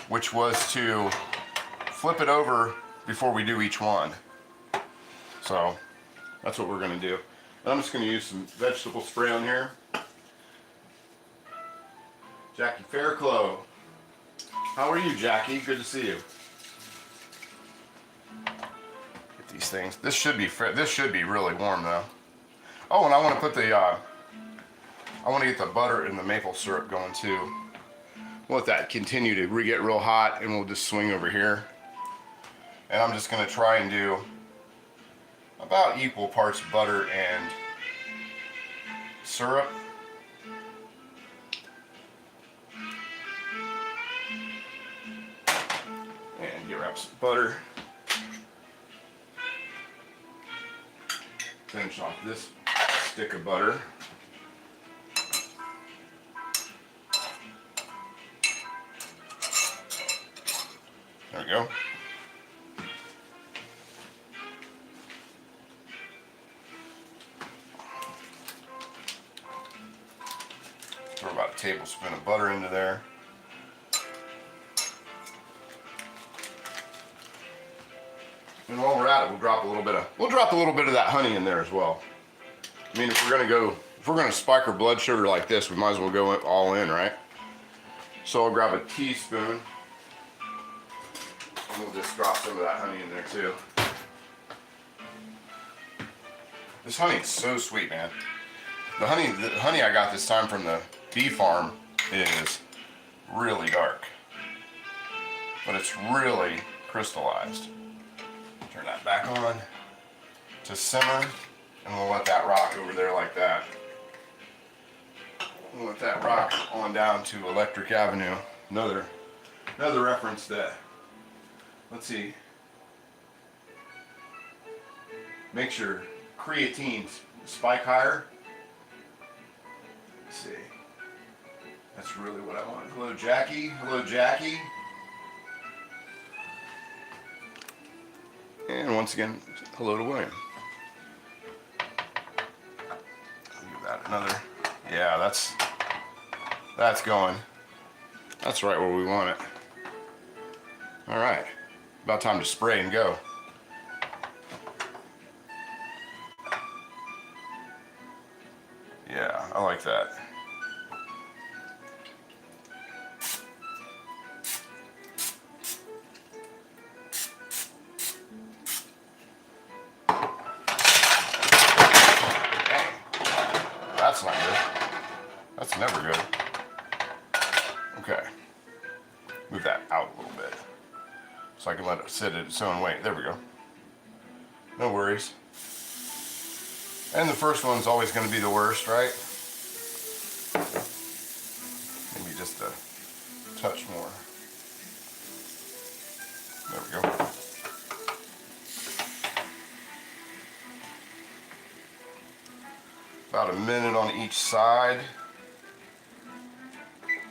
which was to flip it over before we do each one. So that's what we're going to do. And I'm just going to use some vegetable spray on here. Jackie Fairclough. How are you, Jackie? Good to see you. Get these things. This should be really warm though. Oh, and I want to put I want to get the butter and the maple syrup going too. We'll let that continue to get real hot and we'll just swing over here. And I'm just going to try and do about equal parts butter and syrup. And get wrap some butter. Finish off this stick of butter. There we go. Throw about a tablespoon of butter into there. And while we're at it, we'll drop a little bit of that honey in there as well. I mean, if we're gonna spike our blood sugar like this, we might as well go all in, right? So I'll grab a teaspoon. And we'll just drop some of that honey in there too. This honey is so sweet, man. The honey I got this time from the bee farm is really dark, but it's really crystallized. Turn that back on to simmer, and we'll let that rock over there like that. We'll let that rock on down to Electric Avenue. Another reference that, let's see, makes your creatine spike higher. Let's see. That's really what I want. Hello, Jackie. Hello, Jackie. And once again, hello to William. I'll give that another. Yeah, that's going. That's right where we want it. All right, about time to spray and go. Yeah, I like that. That's not good. That's never good. Okay. Move that out a little bit so I can let it sit at its own weight. There we go. No worries. And the first one's always going to be the worst, right? Maybe just a touch more. There we go. About a minute on each side.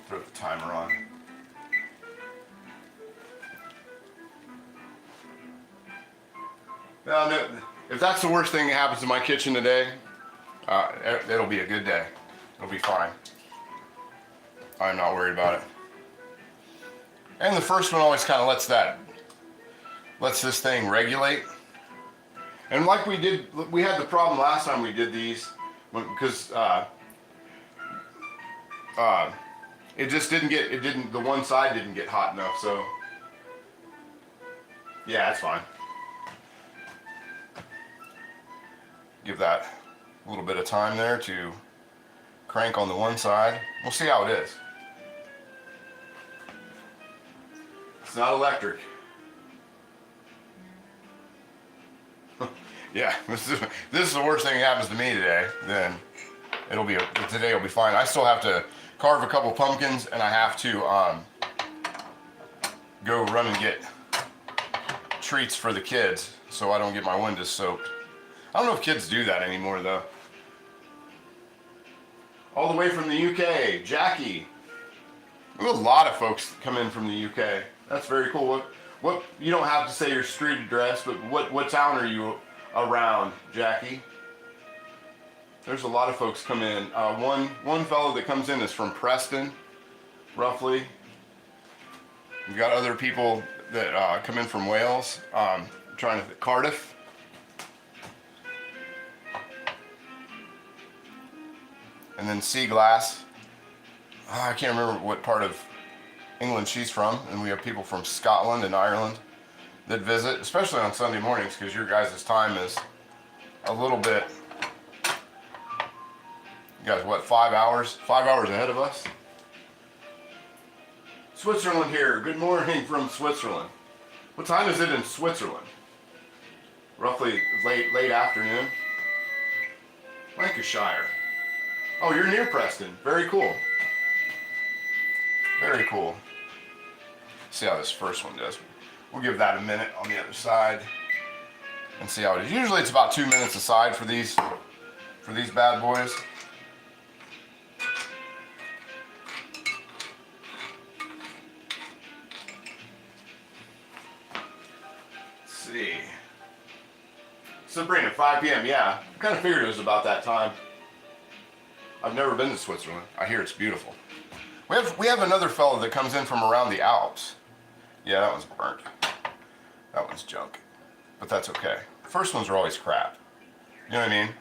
Throw the timer on. Now, if that's the worst thing that happens in my kitchen today, it'll be a good day. It'll be fine. I'm not worried about it. And the first one always kind of lets this thing regulate. And like we had the problem last time we did these, because it just the one side didn't get hot enough, so yeah, it's fine. Give that a little bit of time there to crank on the one side. We'll see how it is. It's not electric. Yeah, this is the worst thing that happens to me today. Then today will be fine. I still have to carve a couple pumpkins, and I have to go run and get treats for the kids so I don't get my windows soaked. I don't know if kids do that anymore though. All the way from the UK, Jackie. We have a lot of folks come in from the UK. That's very cool. What you don't have to say your street address, but what town are you around, Jackie? There's a lot of folks come in. One fellow that comes in is from Preston, roughly. We've got other people that come in from Wales. Cardiff. And then Sea Glass. I can't remember what part of England she's from. And we have people from Scotland and Ireland that visit, especially on Sunday mornings, because your guys' time is a little bit, you guys, what, 5 hours? 5 hours ahead of us? Switzerland here. Good morning from Switzerland. What time is it in Switzerland? Roughly late afternoon. Lancashire. Oh, you're near Preston. Very cool. Very cool. See how this first one does. We'll give that a minute on the other side and see how it is. Usually it's about 2 minutes aside for these bad boys. Let's see. Sabrina, 5 p.m. Yeah, I kind of figured it was about that time. I've never been to Switzerland. I hear it's beautiful. We have another fellow that comes in from around the Alps. Yeah, that one's burnt. That one's junk. But that's okay. First ones are always crap. You know what I mean?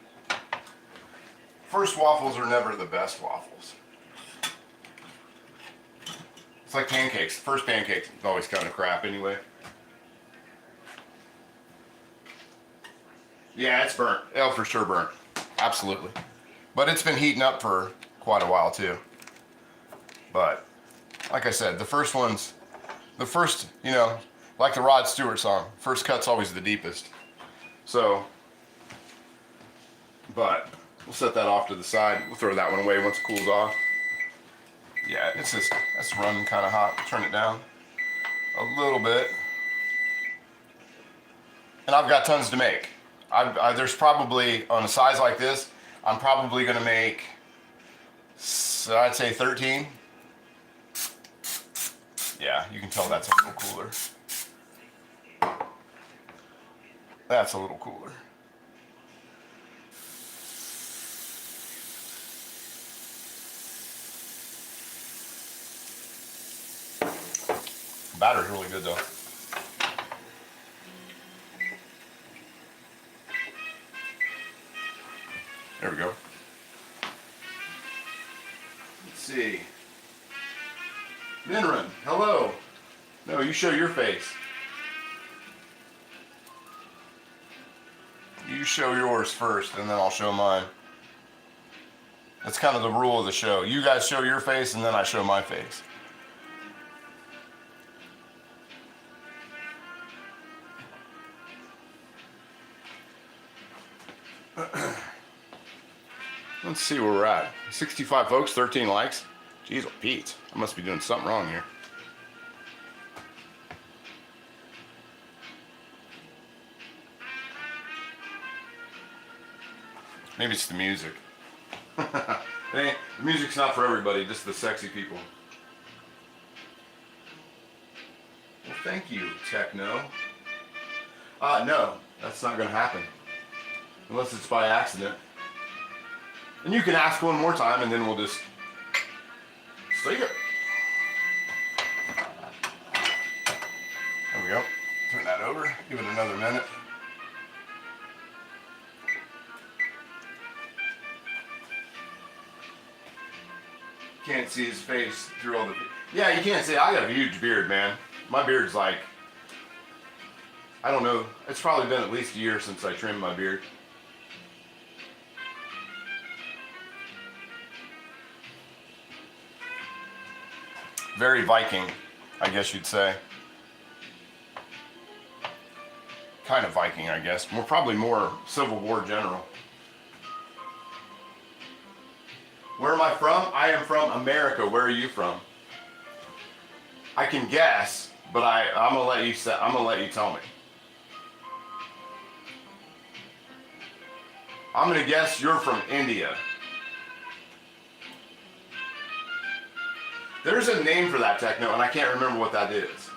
First waffles are never the best waffles. It's like pancakes. First pancakes is always kind of crap anyway. Yeah, it's burnt. Oh, for sure burnt. Absolutely. But it's been heating up for quite a while too. But like I said, the first, you know, like the Rod Stewart song, first cut's always the deepest. So, but we'll set that off to the side. We'll throw that one away once it cools off. Yeah, that's running kind of hot. Turn it down a little bit. And I've got tons to make. There's probably, on a size like this, I'm probably going to make, I'd say 13. Yeah, you can tell that's a little cooler. That's a little cooler. The batter's really good though. There we go. Let's see. Minran, hello. No, you show your face. You show yours first, and then I'll show mine. That's kind of the rule of the show. You guys show your face, and then I show my face. Let's see where we're at. 65 folks, 13 likes. Jeez, Pete, I must be doing something wrong here. Maybe it's the music. The music's not for everybody, just the sexy people. Well, thank you, Techno. No, that's not going to happen. Unless it's by accident. And you can ask one more time and then we'll just see it. There we go. Turn that over. Give it another minute. Can't see his face through all the... Yeah, you can't see. I got a huge beard, man. My beard's like... I don't know. It's probably been at least a year since I trimmed my beard. Very Viking, I guess you'd say. Kind of Viking, I guess. We're probably more Civil War general. Where am I from? I am from America. Where are you from? I can guess, but I'm gonna let you say. I'm gonna let you tell me. I'm gonna guess you're from India. There's a name for that, Techno, and I can't remember what that is.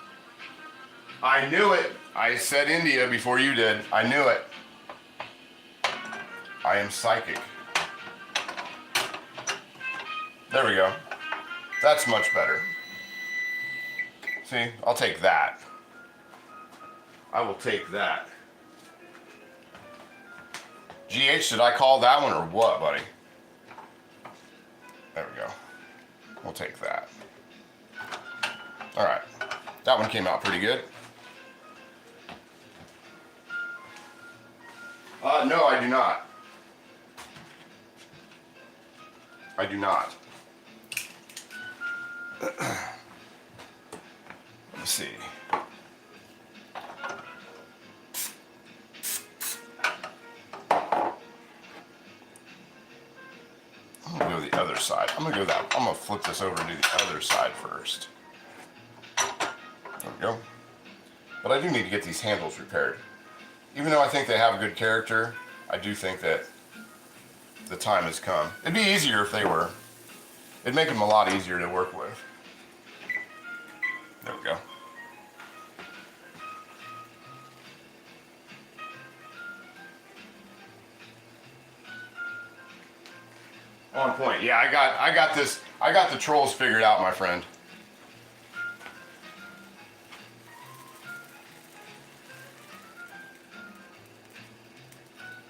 I knew it. I said India before you did. I knew it. I am psychic. There we go. That's much better. See, I'll take that. I will take that. GH, should I call that one or what, buddy? There we go. We'll take that. All right. That one came out pretty good. No, I do not. I do not. Let's see. I'm gonna go the other side. I'm gonna flip this over and do the other side first. There we go. But I do need to get these handles repaired. Even though I think they have a good character, I do think that the time has come. It'd be easier if they were. It'd make them a lot easier to work with. There we go. On point. Yeah, I got this. I got the trolls figured out, my friend.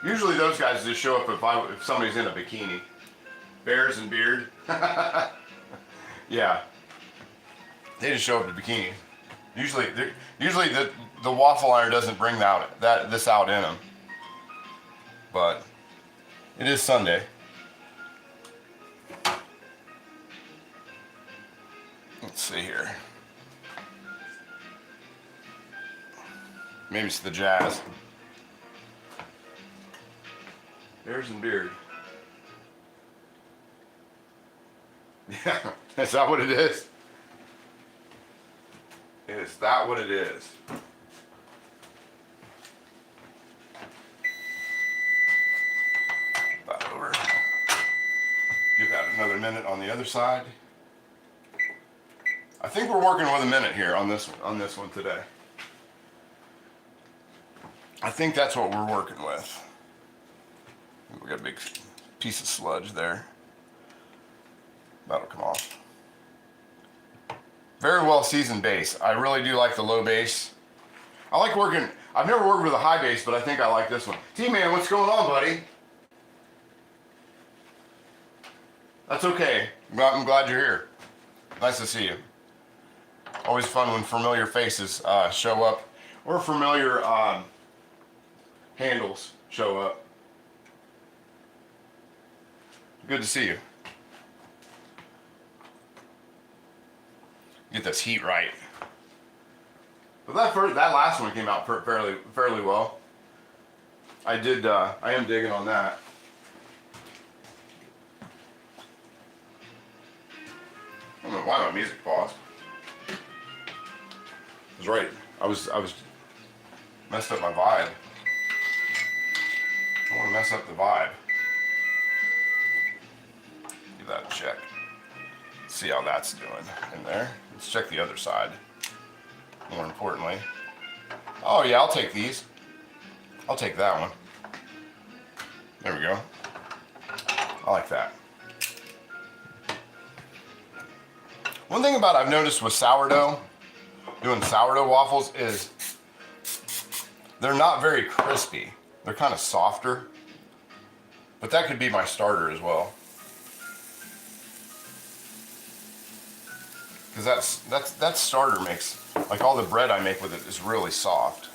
Usually those guys just show up if somebody's in a bikini. Bears and beard. Yeah. They just show up in a bikini. Usually the waffle iron doesn't bring this out in them. But it is Sunday. Let's see here. Maybe it's the jazz. Bears and beard. Yeah, is that what it is? Is that what it is? That over. Give that another minute on the other side. I think we're working with a minute here on this one today. I think that's what we're working with. We got a big piece of sludge there. That'll come off. Very well seasoned bass. I really do like the low bass. I like working, I've never worked with a high bass, but I think I like this one. T-Man, what's going on, buddy? That's okay. I'm glad you're here. Nice to see you. Always fun when familiar faces show up, or familiar handles show up. Good to see you. Get this heat right. But that last one came out fairly well. I am digging on that. I don't know why my music paused. I was right. I was messed up my vibe. I don't want to mess up the vibe. give that a check. See how that's doing in there. Let's check the other side. More importantly. Oh yeah, I'll take these. I'll take that one. There we go. I like that. One thing about I've noticed with sourdough, doing sourdough waffles, is they're not very crispy. They're kind of softer. But that could be my starter as well. Because that starter makes, like all the bread I make with it is really soft.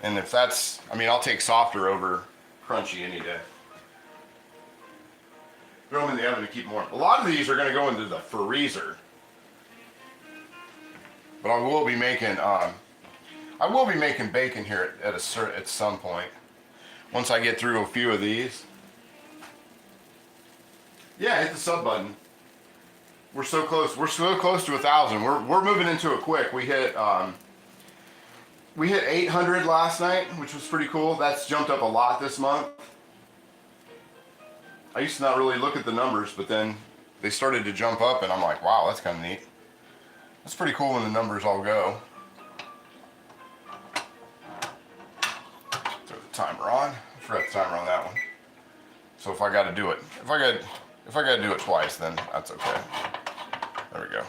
And if that's, I mean, I'll take softer over crunchy any day. Throw them in the oven to keep them warm. A lot of these are going to go into the freezer. But I will be making bacon here at some point. Once I get through a few of these. Yeah, hit the sub button. We're so close. We're so close to 1,000. We're moving into it quick. We hit 800 last night, which was pretty cool. That's jumped up a lot this month. I used to not really look at the numbers, but then they started to jump up, and I'm like, wow, that's kind of neat. That's pretty cool when the numbers all go. Throw the timer on. I forgot the timer on that one. So if I got to do it, if I got to do it twice, then that's okay. There we go.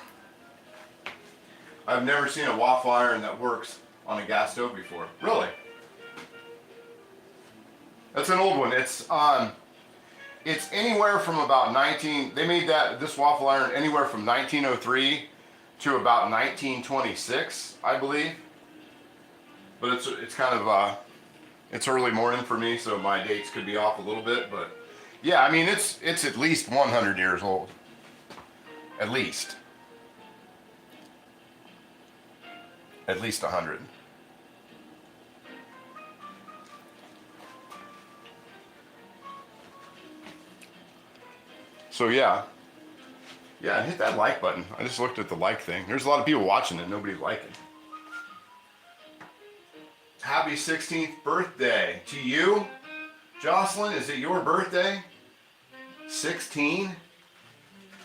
I've never seen a waffle iron that works on a gas stove before. Really? That's an old one. It's anywhere from about they made this waffle iron anywhere from 1903 to about 1926, I believe. But it's kind of it's early morning for me, so my dates could be off a little bit, but yeah, I mean it's at least 100 years old. At least 100. So yeah, hit that like button. I just looked at the like thing. There's a lot of people watching it, nobody's liking. Happy 16th birthday to you, Jocelyn. Is it your birthday? 16?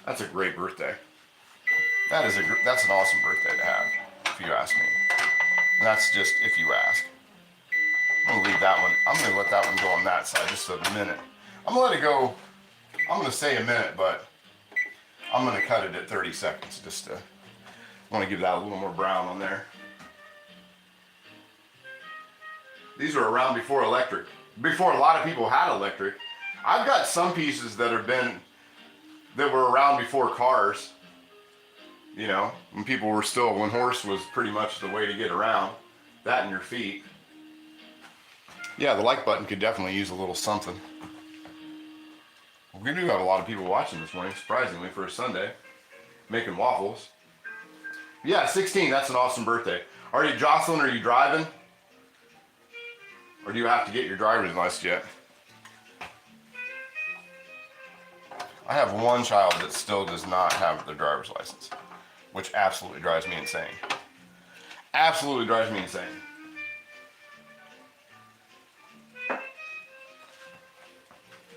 That's a great birthday. That's an awesome birthday to have, if you ask me. And that's just if you ask. I'm gonna leave that one. I'm gonna let that one go on that side just a minute. I'm gonna let it go. I'm gonna say a minute, but I'm gonna cut it at 30 seconds just to want to give that a little more brown on there. These are around before electric. Before a lot of people had electric. I've got some pieces that were around before cars. You know, when horse was pretty much the way to get around. That and your feet. Yeah, the like button could definitely use a little something. We do have a lot of people watching this morning, surprisingly, for a Sunday, making waffles. Yeah, 16, that's an awesome birthday. Jocelyn, are you driving? Or do you have to get your driver's license yet? I have one child that still does not have their driver's license, which absolutely drives me insane. Absolutely drives me insane.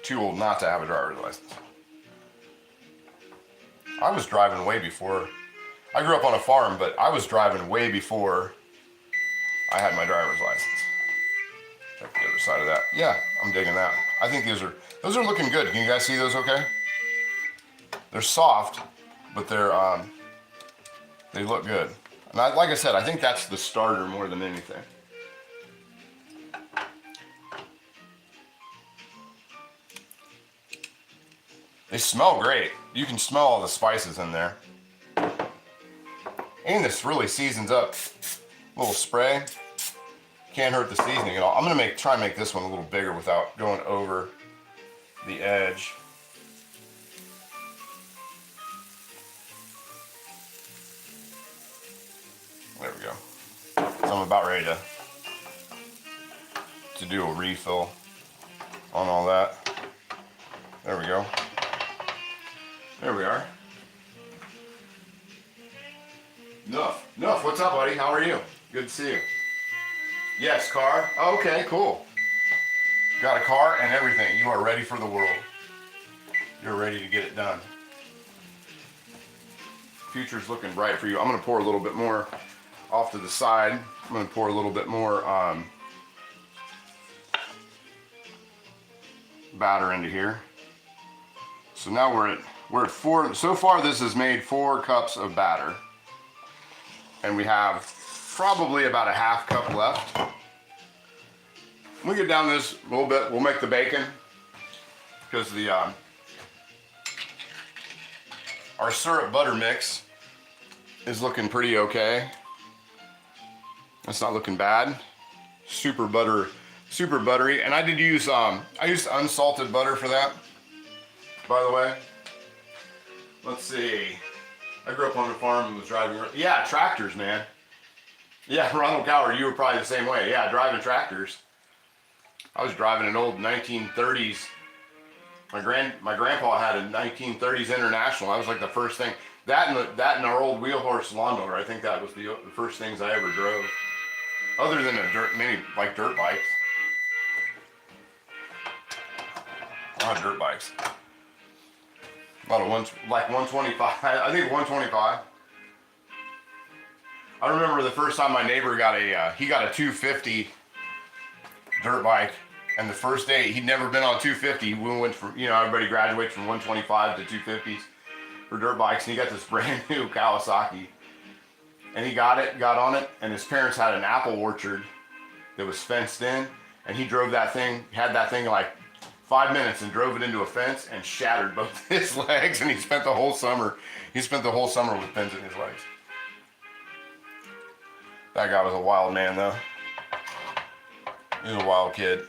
Too old not to have a driver's license. I was driving way before. I grew up on a farm, but I was driving way before I had my driver's license. Check the other side of that. Yeah, I'm digging that. I think those are looking good. Can you guys see those okay? They're soft, but they look good. And like I said, I think that's the starter more than anything. They smell great. You can smell all the spices in there. And this really seasons up. A little spray. Can't hurt the seasoning at all. I'm gonna try and make this one a little bigger without going over the edge. There we go. So I'm about ready to do a refill on all that. There we go. There we are. Nuff, what's up, buddy? How are you? Good to see you. Yes, car. Okay, cool. Got a car and everything. You are ready for the world. you're ready to get it done. Future's looking bright for you. I'm gonna pour a little bit more off to the side. I'm gonna pour a little bit more batter into here. So now we're at 4. So far this has made 4 cups of batter, and we have probably about a half cup left. When we get down this a little bit, we'll make the bacon, because the our syrup butter mix is looking pretty okay. It's not looking bad. Super buttery, and I did use I used unsalted butter for that, by the way. Let's see. I grew up on a farm and was driving. Yeah, tractors, man. Yeah, Ronald Coward, you were probably the same way. Yeah, driving tractors. I was driving an old 1930s. My grandpa had a 1930s International. That was like the first thing. That and our old wheel horse lawnmower. I think that was the first things I ever drove. Other than many like dirt bikes. A lot of dirt bikes. About like 125. I think 125. I remember the first time my neighbor got he got a 250 dirt bike, and the first day he'd never been on 250. We went from, everybody graduates from 125 to 250s for dirt bikes, and he got this brand new Kawasaki, and he got on it, and his parents had an apple orchard that was fenced in, and he drove that thing, had that thing like 5 minutes and drove it into a fence and shattered both his legs, and he spent the whole summer with pins in his legs. That guy was a wild man, though. He was a wild kid.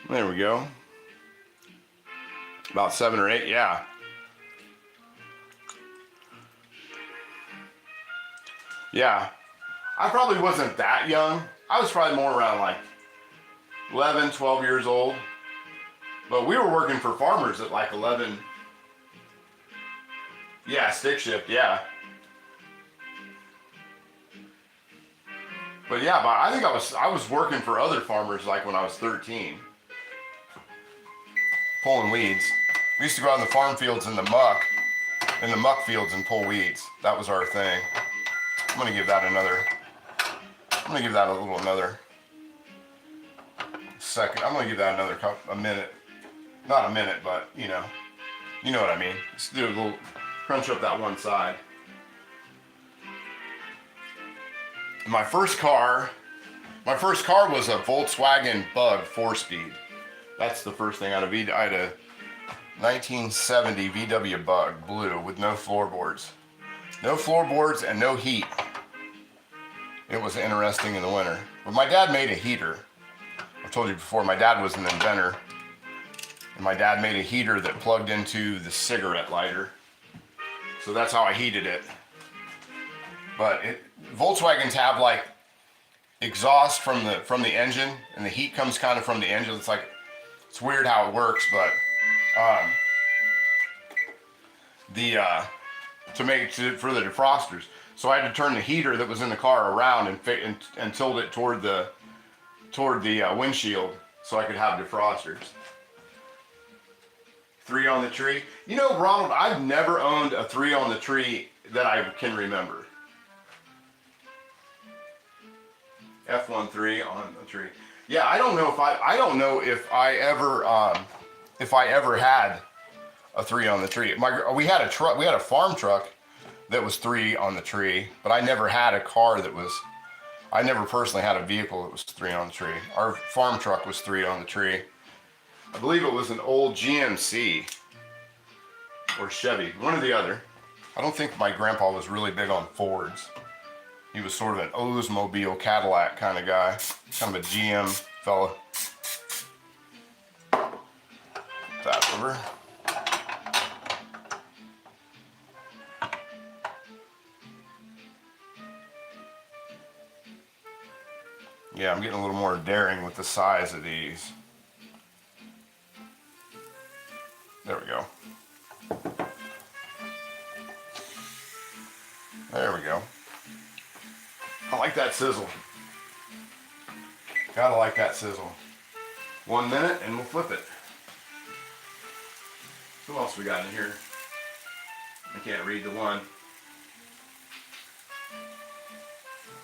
There we go. About 7 or 8, yeah. Yeah. I probably wasn't that young. I was probably more around like 11, 12 years old. But we were working for farmers at like 11. Yeah, stick shift, yeah. But yeah, I think I was working for other farmers like when I was 13. Pulling weeds. We used to go out in the farm fields in the muck fields and pull weeds. That was our thing. I'm gonna give that another second. I'm gonna give that a minute. Not a minute, but you know what I mean. Just do a little crunch up that one side. My first car was a Volkswagen Bug 4-speed. That's the first thing I had a 1970 VW Bug, blue, with no floorboards. No floorboards and no heat. It was interesting in the winter. But my dad made a heater. I've told you before, my dad was an inventor. And my dad made a heater that plugged into the cigarette lighter. So that's how I heated it. But Volkswagens have like exhaust from the engine, and the heat comes kind of from the engine. It's weird how it works, but for the defrosters. So I had to turn the heater that was in the car around and tilt it toward the windshield so I could have defrosters. 3 on the tree. Ronald, I've never owned a 3 on the tree that I can remember. F13 on the tree. Yeah, I don't know if I ever had a 3 on the tree. We had a farm truck that was 3 on the tree, but I never had a car I never personally had a vehicle that was 3 on the tree. Our farm truck was 3 on the tree. I believe it was an old GMC or Chevy, one or the other. I don't think my grandpa was really big on Fords. He was sort of an Oldsmobile Cadillac kind of guy, kind of a GM fella. That over. Yeah, I'm getting a little more daring with the size of these. There we go. There we go. I like that sizzle. Gotta like that sizzle. 1 minute and we'll flip it. Who else we got in here? I can't read the one.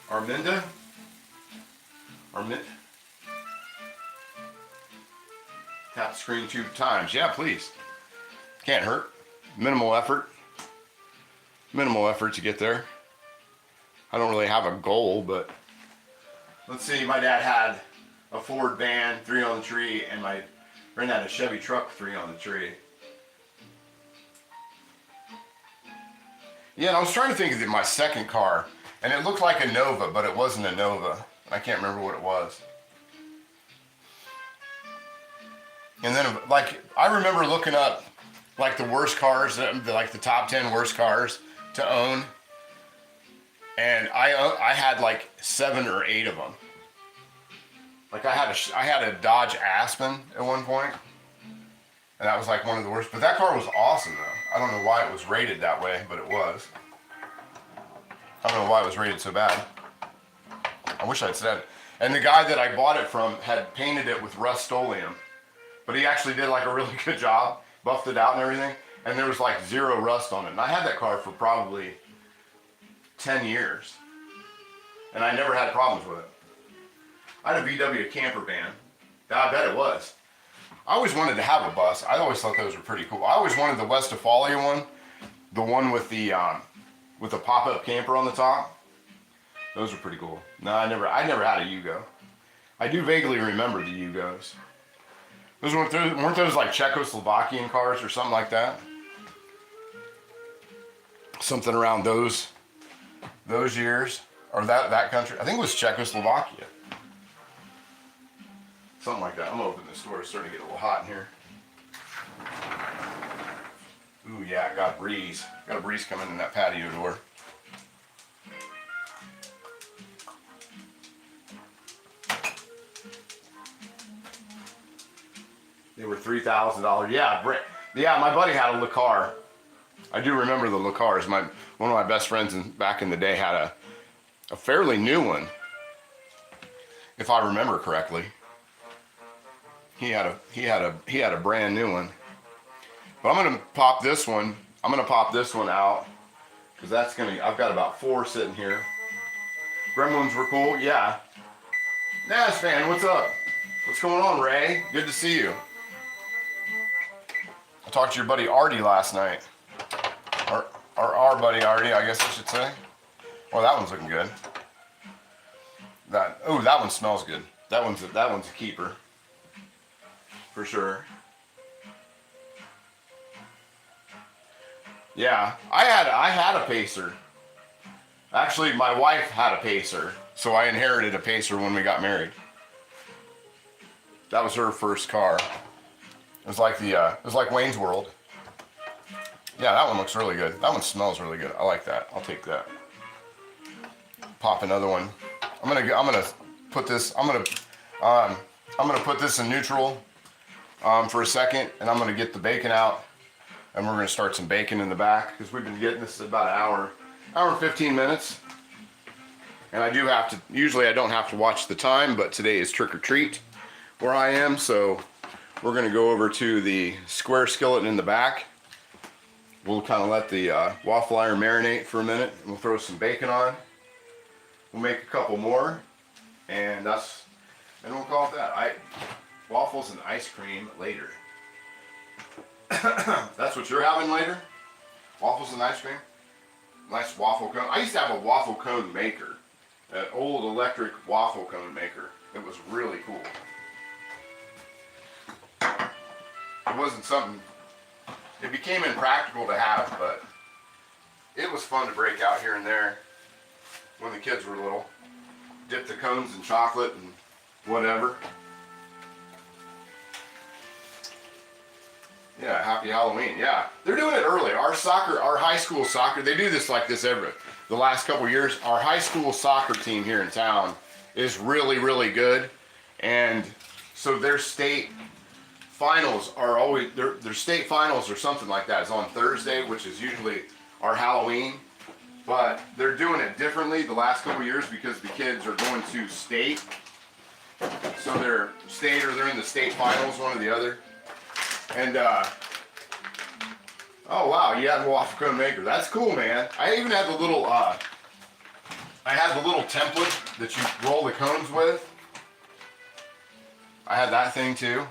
Arminda? Tap the screen 2 times. Yeah, please. Can't hurt. Minimal effort. Minimal effort to get there. I don't really have a goal, but let's see. My dad had a Ford van, 3 on the tree, and my friend had a Chevy truck, 3 on the tree. Yeah, and I was trying to think of my second car, and it looked like a Nova, but it wasn't a Nova. I can't remember what it was. And then, like, I remember looking up, like, the worst cars, like the top 10 worst cars to own. And I had like 7 or 8 of them. Like I had a Dodge Aspen at one point, and that was like one of the worst. But that car was awesome though. I don't know why it was rated that way, but it was. I don't know why it was rated so bad. I wish I'd said it. And the guy that I bought it from had painted it with Rust-Oleum, but he actually did like a really good job, buffed it out and everything, and there was like 0 rust on it. And I had that car for probably 10 years, and I never had problems with it. I had a VW camper van. I bet it was. I always wanted to have a bus. I always thought those were pretty cool. I always wanted the Westphalia one, the one with the pop-up camper on the top. Those were pretty cool. No, I never had a Yugo. I do vaguely remember the Yugos. Those weren't those like Czechoslovakian cars or something like that? Something around those years, or that country. I think it was Czechoslovakia. Something like that. I'm gonna open this door. It's starting to get a little hot in here. Ooh yeah, got a breeze. Got a breeze coming in that patio door. They were $3,000. Yeah, my buddy had a Le Car. I do remember the Le Cars. One of my best friends back in the day had a fairly new one, if I remember correctly. He had a brand new one. But I'm gonna pop this one. I'm gonna pop this one out because I've got about 4 sitting here. Gremlins were cool, yeah. Nas fan, what's up? What's going on, Ray? Good to see you. I talked to your buddy Artie last night. Our buddy Artie, I guess I should say. Well, that one's looking good. That one smells good. That one's a keeper. For sure. Yeah, I had a Pacer. Actually, my wife had a Pacer, so I inherited a Pacer when we got married. That was her first car. It was like Wayne's World. Yeah, that one looks really good. That one smells really good. I like that. I'll take that. Pop another one. I'm gonna put this. I'm gonna put this in neutral for a second, and I'm gonna get the bacon out, and we're gonna start some bacon in the back because we've been getting this about an hour and 15 minutes. And I do have to. Usually, I don't have to watch the time, but today is trick or treat where I am, so we're gonna go over to the square skillet in the back. We'll kind of let the waffle iron marinate for a minute, and we'll throw some bacon on. We'll make a couple more, and we'll call it that. Waffles and ice cream later. That's what you're having later? Waffles and ice cream? Nice waffle cone. I used to have a waffle cone maker, an old electric waffle cone maker. It was really cool. It wasn't something. It became impractical to have, but it was fun to break out here and there when the kids were little. Dip the cones in chocolate and whatever. Yeah, happy Halloween. Yeah, they're doing it early. Our high school soccer, they do this like this the last couple years. Our high school soccer team here in town is really, really good. And so their state finals are always, their state finals or something like that is on Thursday, which is usually our Halloween. But they're doing it differently the last couple years because the kids are going to state. So they're state or they're in the state finals, one or the other. And oh wow, you have a waffle cone maker. That's cool, man. I even had the little template that you roll the cones with. I had that thing too.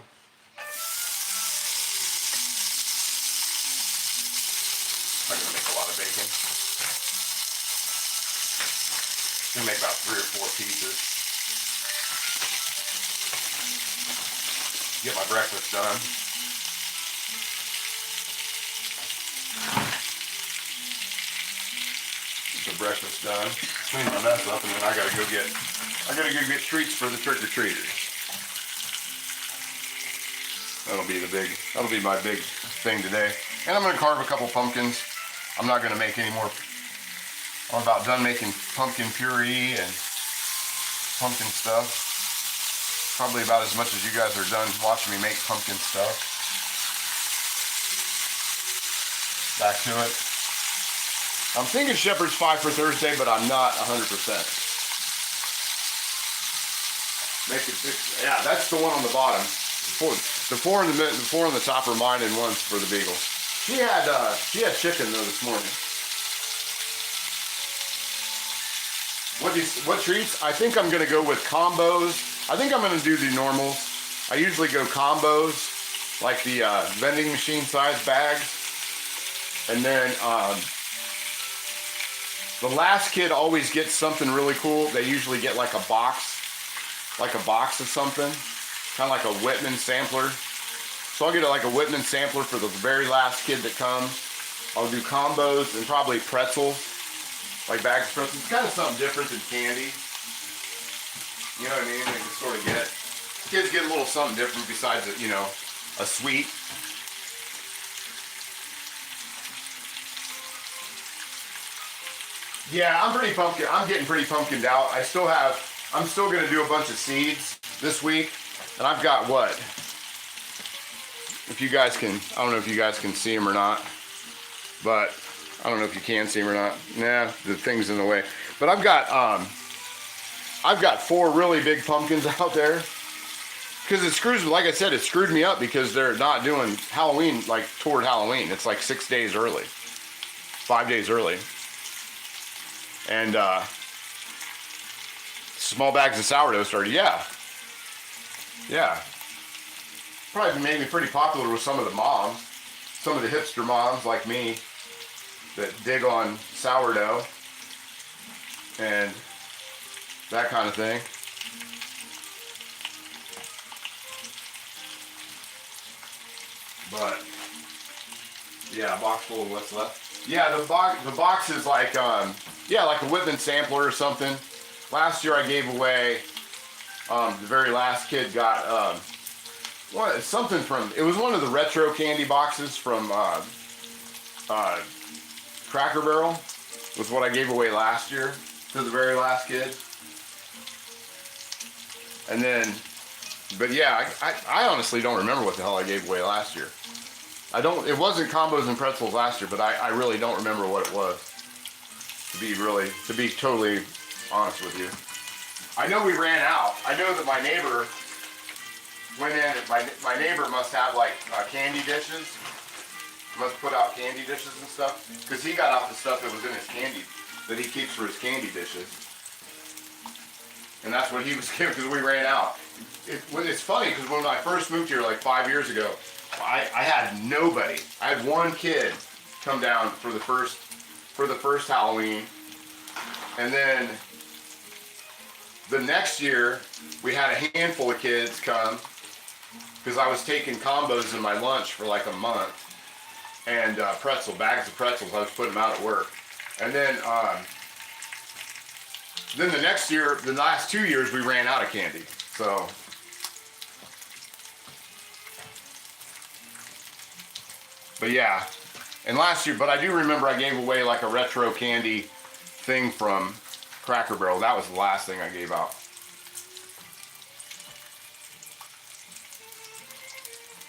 I'm gonna make a lot of bacon. I'm gonna make about 3 or 4 pieces. Get my breakfast done. Get the breakfast done. Clean my mess up, and then I gotta go get treats for the trick-or-treaters. That'll be my big thing today. And I'm gonna carve a couple pumpkins. I'm not gonna make any more. I'm about done making pumpkin puree and pumpkin stuff. Probably about as much as you guys are done watching me make pumpkin stuff. Back to it. I'm thinking shepherd's pie for Thursday, but I'm not 100%. Yeah, that's the one on the bottom. The four on the top are mine, and one's for the beagle. She had chicken though this morning. What treats? I think I'm gonna go with combos. I think I'm gonna do the normals. I usually go combos, like the vending machine size bags, and then the last kid always gets something really cool. They usually get like a box of something, kind of like a Whitman sampler. So I'll get like a Whitman sampler for the very last kid that comes. I'll do combos and probably pretzels, like bags of pretzels. It's kind of something different than candy. You know what I mean? They can sort of get, kids get a little something different besides, a sweet. Yeah, I'm getting pretty pumpkined out. I'm still gonna do a bunch of seeds this week. And I've got what? If you guys can, I don't know if you guys can see them or not, but I don't know if you can see them or not. Nah, the thing's in the way. But I've got 4 really big pumpkins out there. Because it screws, like I said, it screwed me up because they're not doing Halloween, like toward Halloween. It's like 6 days early, 5 days early. And small bags of sourdough started, yeah. Probably made me pretty popular with some of the moms, some of the hipster moms like me that dig on sourdough and that kind of thing. But yeah, a box full of what's left. Yeah, the box is like like a Whitman sampler or something. Last year I gave away, the very last kid got something from, it was one of the retro candy boxes from Cracker Barrel, was what I gave away last year to the very last kid. And then, but yeah, I honestly don't remember what the hell I gave away last year. It wasn't combos and pretzels last year, but I really don't remember what it was. To be totally honest with you. I know we ran out. I know that my neighbor went in, my neighbor must have like candy dishes. Must put out candy dishes and stuff. Because he got out the stuff that was in his candy, that he keeps for his candy dishes. And that's what he was giving because we ran out. It's funny because when I first moved here like 5 years ago, I had nobody. I had one kid come down for the first Halloween, and then the next year we had a handful of kids come because I was taking combos in my lunch for like a month, and bags of pretzels. I was putting them out at work, and then the next year, the last 2 years, we ran out of candy. So. But yeah, and last year, but I do remember I gave away like a retro candy thing from Cracker Barrel. That was the last thing I gave out.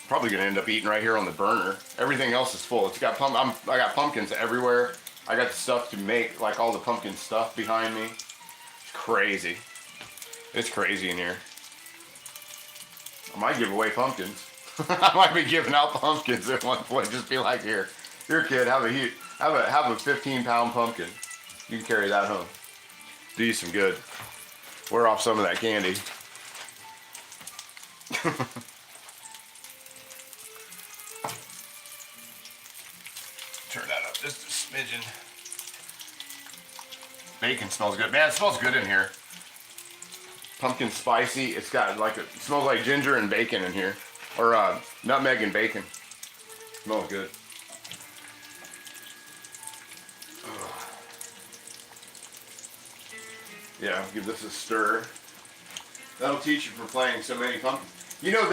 Probably gonna end up eating right here on the burner. Everything else is full. It's got I got pumpkins everywhere. I got the stuff to make, like all the pumpkin stuff behind me. It's crazy. It's crazy in here. I might give away pumpkins. I might be giving out pumpkins at one point. Just be like, here kid, have a 15-pound pumpkin. You can carry that home. Do you some good. Wear off some of that candy. Turn that up just a smidgen. Bacon smells good. Man, it smells good in here. Pumpkin spicy. It's got like it smells like ginger and bacon in here. Or nutmeg and bacon. Smells good. Yeah, give this a stir. That'll teach you for playing so many pumpkins. You know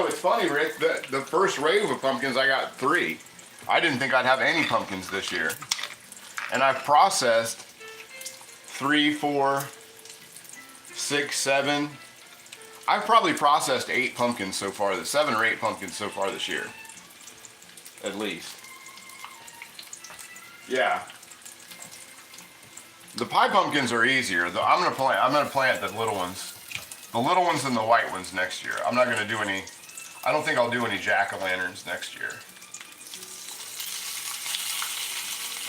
it's funny, Rick, the first wave of pumpkins I got 3. I didn't think I'd have any pumpkins this year. And I've processed 3, 4, 6, 7. I've probably processed 8 pumpkins so far, 7 or 8 pumpkins so far this year. At least. Yeah. The pie pumpkins are easier. I'm gonna plant the little ones. The little ones and the white ones next year. I'm not gonna do any, I don't think I'll do any jack-o'-lanterns next year.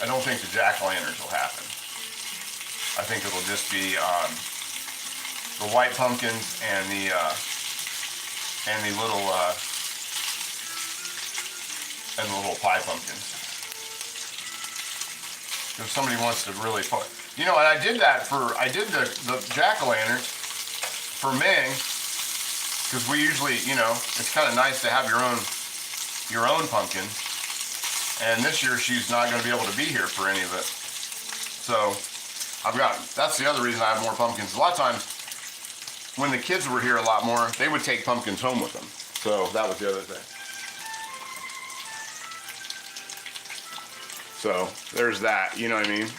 I don't think the jack-o'-lanterns will happen. I think it'll just be the white pumpkins and the little pie pumpkins. If somebody wants to really put, you know, and I did the jack-o'-lanterns for Ming, because we usually, you know, it's kind of nice to have your own pumpkin. And this year she's not going to be able to be here for any of it. So that's the other reason I have more pumpkins. A lot of times when the kids were here a lot more, they would take pumpkins home with them. So that was the other thing. So there's that, you know what I mean?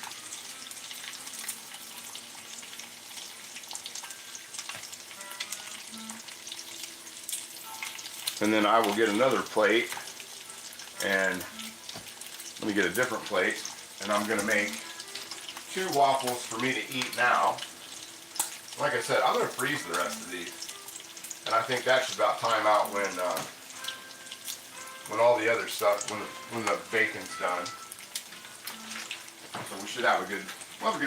And then I will get another plate, and let me get a different plate, and I'm gonna make 2 waffles for me to eat now. Like I said, I'm gonna freeze the rest of these, and I think that should about time out when all the other stuff, when the bacon's done. So we should have a good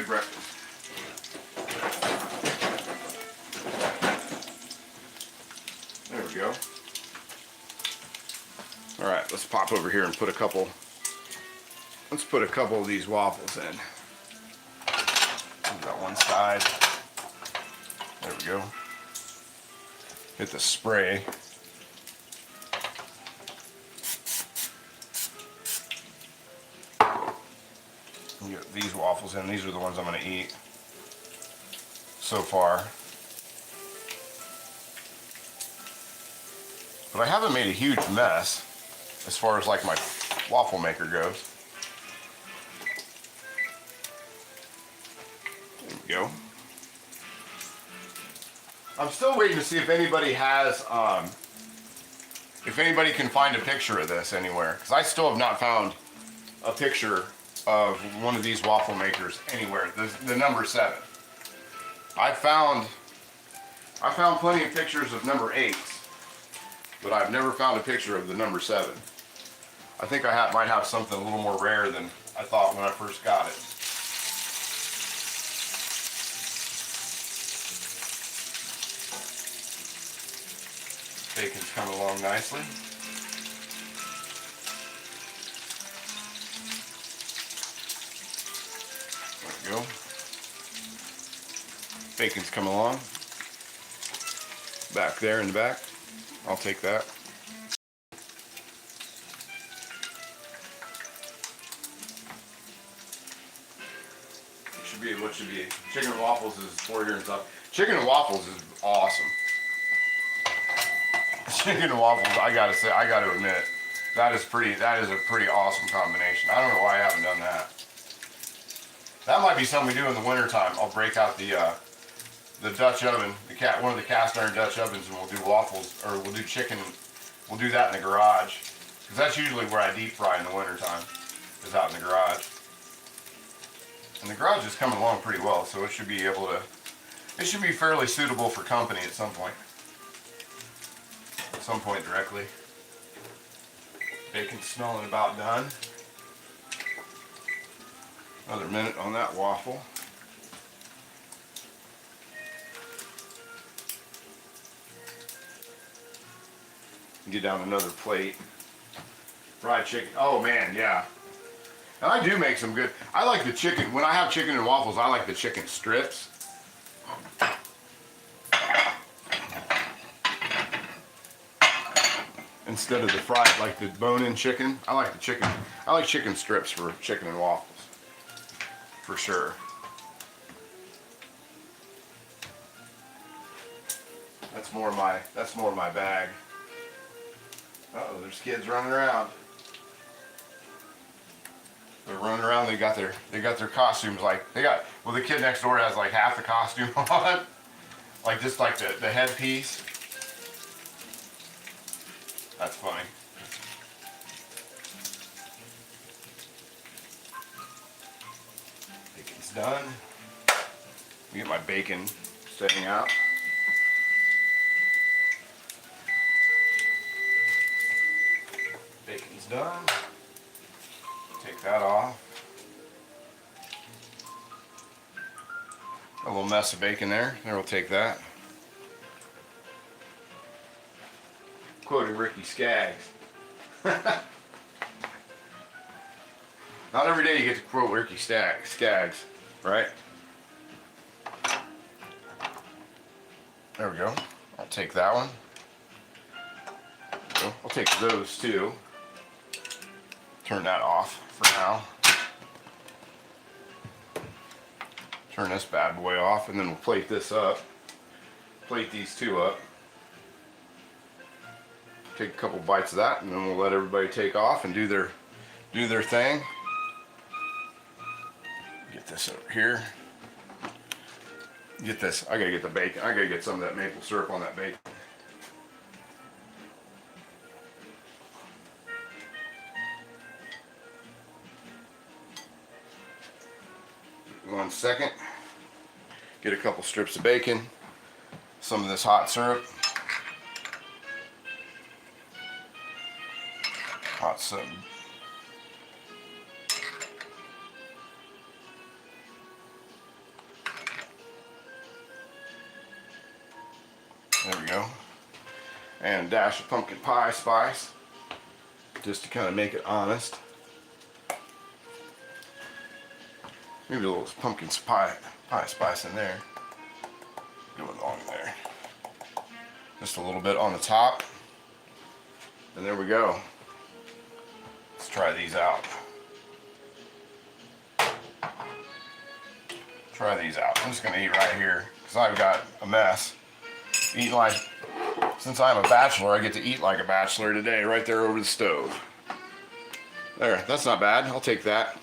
breakfast. There we go. All right, let's pop over here and put a couple of these waffles in. Got one side. There we go. Hit the spray. Get these waffles in. These are the ones I'm going to eat so far. But I haven't made a huge mess as far as like my waffle maker goes. There we go. I'm still waiting to see if anybody has, if anybody can find a picture of this anywhere, because I still have not found a picture of one of these waffle makers anywhere. The number 7. I found plenty of pictures of number 8s, but I've never found a picture of the number 7. I think I might have something a little more rare than I thought when I first got it. Bacon's coming along nicely. There we go. Bacon's coming along. Back there in the back. I'll take that. What should be chicken and waffles is 4 here and stuff. Chicken and waffles is awesome. Chicken and waffles, I gotta admit, that is a pretty awesome combination. I don't know why I haven't done that. That might be something we do in the wintertime. I'll break out the Dutch oven, one of the cast iron Dutch ovens, and we'll do waffles, or we'll do chicken. We'll do that in the garage, because that's usually where I deep fry in the wintertime, is out in the garage. And the garage is coming along pretty well, so it should be fairly suitable for company at some point. at some point directly. Bacon's smelling about done. Another minute on that waffle. Get down another plate. Fried chicken. Oh man, yeah. And I do make some good. I like the chicken. When I have chicken and waffles, I like the chicken strips. Instead of the fried, like the bone-in chicken. I like the chicken. I like chicken strips for chicken and waffles. For sure. That's more my bag. Uh-oh, there's kids running around. They're running around. They got their costumes like the kid next door has like half the costume on, like just like the headpiece. That's funny. Bacon's done. Let me get my bacon setting out. Bacon's done. Take that off. A little mess of bacon there. There, we'll take that. Quoting Ricky Skaggs. Not every day you get to quote Ricky Skaggs, right? There we go. I'll take that one. I'll take those too. Turn that off for now. Turn this bad boy off, and then we'll plate this up. Plate these two up. Take a couple bites of that, and then we'll let everybody take off and do their thing. Get this over here. Get this. I gotta get the bacon. I gotta get some of that maple syrup on that bacon. One second. Get a couple strips of bacon. Some of this hot syrup. Hot syrup. There we go. And a dash of pumpkin pie spice, just to kind of make it honest. Maybe a little pumpkin pie spice in there. Going along there. Just a little bit on the top. And there we go. Let's try these out. Try these out. I'm just going to eat right here because I've got a mess. Eating like, since I'm a bachelor, I get to eat like a bachelor today, right there over the stove. There, that's not bad. I'll take that.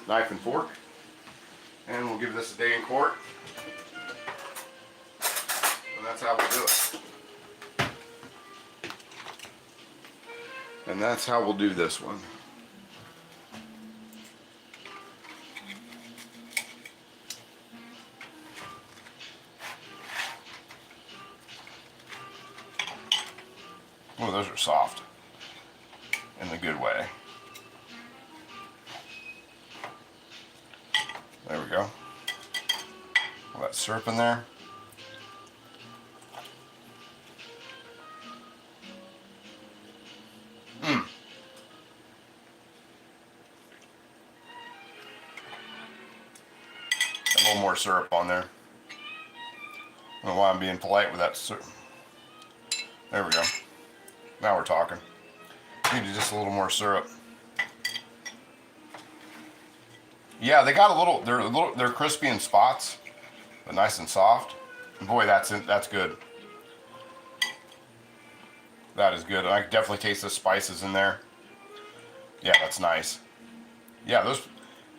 Knife and fork. And we'll give this a day in court. And that's how we'll do it. And that's how we'll do this one. Oh, those are soft in the good way. There we go. All that syrup in there. A little more syrup on there. I don't know why I'm being polite with that syrup. There we go. Now we're talking. Need just a little more syrup. Yeah, they got they're crispy in spots, but nice and soft. And boy, that's good. That is good. I can definitely taste the spices in there. Yeah, that's nice. Yeah,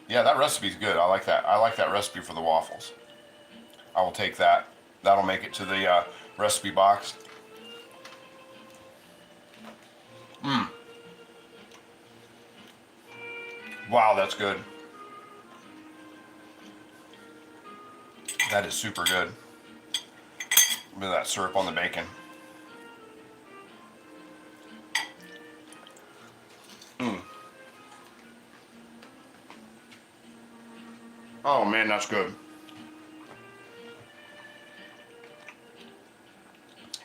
that recipe's good. I like that. I like that recipe for the waffles. I will take that. That'll make it to the recipe box. Wow, that's good. That is super good. A bit of that syrup on the bacon. Oh man, that's good.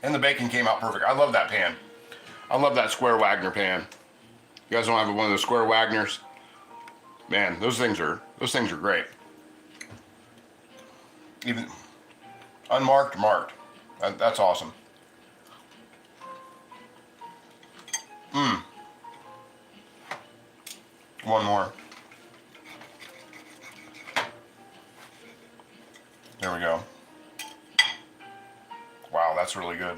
And the bacon came out perfect. I love that pan. I love that square Wagner pan. You guys don't have one of those square Wagners? Man, those things are great. Even unmarked, marked. That's awesome. One more. There we go. Wow, that's really good.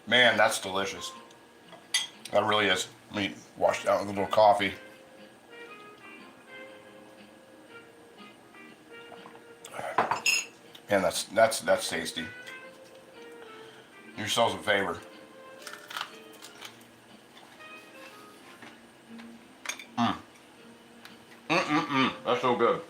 Man, that's delicious. That really is. Let me wash it out with a little coffee. Man, that's tasty. Do yourselves a favor. That's so good.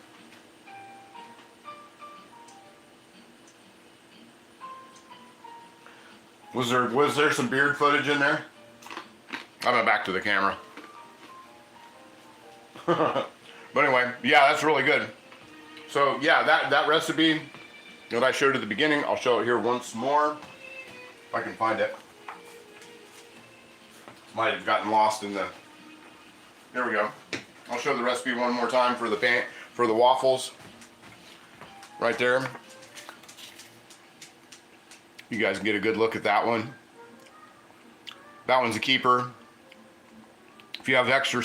Was there some beard footage in there? I went back to the camera. But anyway, yeah, that's really good. So yeah, that recipe that I showed at the beginning, I'll show it here once more. If I can find it. Might have gotten lost in the. There we go. I'll show the recipe one more time for the waffles. Right there. You guys can get a good look at that one. That one's a keeper. If you have extra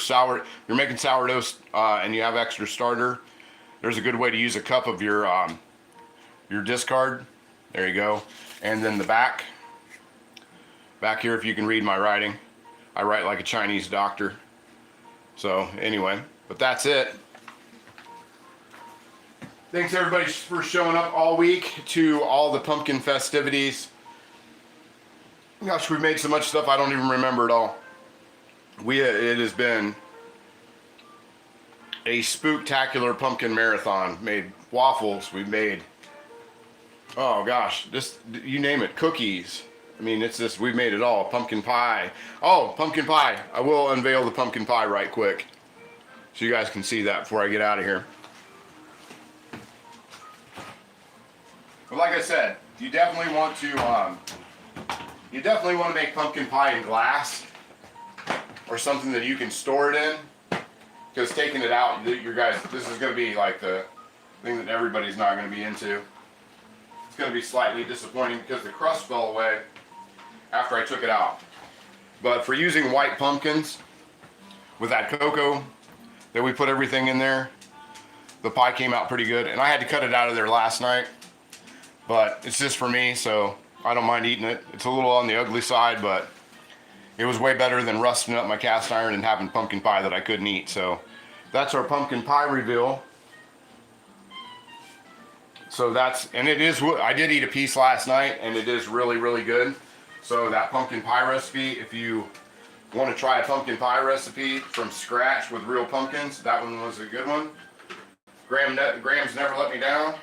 you're making sourdough and you have extra starter, there's a good way to use a cup of your discard. There you go. And then the back here, if you can read my writing, I write like a Chinese doctor. So anyway, but that's it. Thanks everybody for showing up all week to all the pumpkin festivities. Gosh, we've made so much stuff I don't even remember it all. It has been a spooktacular pumpkin marathon. Made waffles, we made, oh gosh, just you name it, cookies. I mean, it's just, we've made it all. Pumpkin pie. Oh, pumpkin pie. I will unveil the pumpkin pie right quick so you guys can see that before I get out of here. But like I said, you definitely want to make pumpkin pie in glass or something that you can store it in, because taking it out, you guys, this is going to be like the thing that everybody's not going to be into. It's going to be slightly disappointing because the crust fell away after I took it out. But for using white pumpkins with that cocoa that we put everything in there, the pie came out pretty good. And I had to cut it out of there last night, but it's just for me, so I don't mind eating it. It's a little on the ugly side, but it was way better than rusting up my cast iron and having pumpkin pie that I couldn't eat. So that's our pumpkin pie reveal. So and it is, I did eat a piece last night and it is really, really good. So that pumpkin pie recipe, if you want to try a pumpkin pie recipe from scratch with real pumpkins, that one was a good one. Graham's never let me down.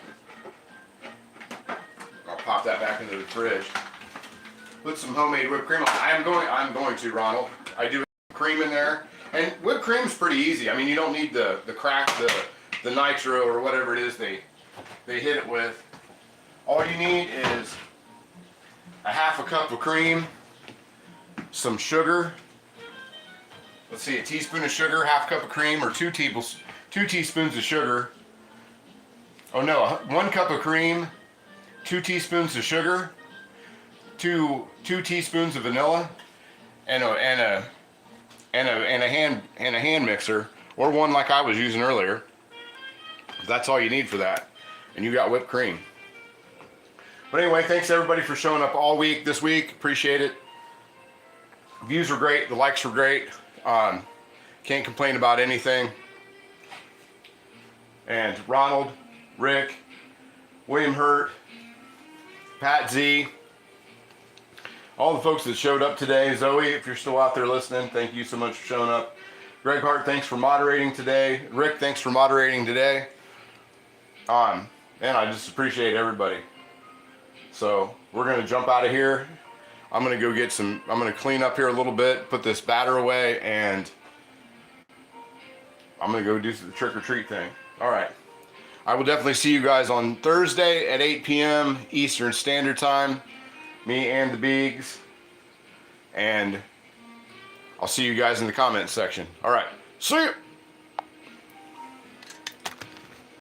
I'll pop that back into the fridge. Put some homemade whipped cream on. I'm going to, Ronald. I do cream in there. And whipped cream's pretty easy. I mean, you don't need the crack, the nitro or whatever it is they hit it with. All you need is a half a cup of cream, some sugar. Let's see, a teaspoon of sugar, half cup of cream, or two teaspoons of sugar. Oh no, 1 cup of cream, 2 teaspoons of sugar, two teaspoons of vanilla, and a hand mixer, or one like I was using earlier. That's all you need for that, and you got whipped cream. But anyway, thanks everybody for showing up all week this week. Appreciate it. Views were great. The likes were great. Can't complain about anything. And Ronald, Rick, William Hurt, Pat Z, all the folks that showed up today. Zoe, if you're still out there listening, thank you so much for showing up. Greg Hart, thanks for moderating today. Rick, thanks for moderating today. Man, I just appreciate everybody. So we're gonna jump out of here. I'm gonna go get some, I'm gonna clean up here a little bit, put this batter away, and I'm gonna go do the trick or treat thing. All right. I will definitely see you guys on Thursday at 8 p.m. Eastern Standard Time. Me and the Bigs. And I'll see you guys in the comments section. All right. See you.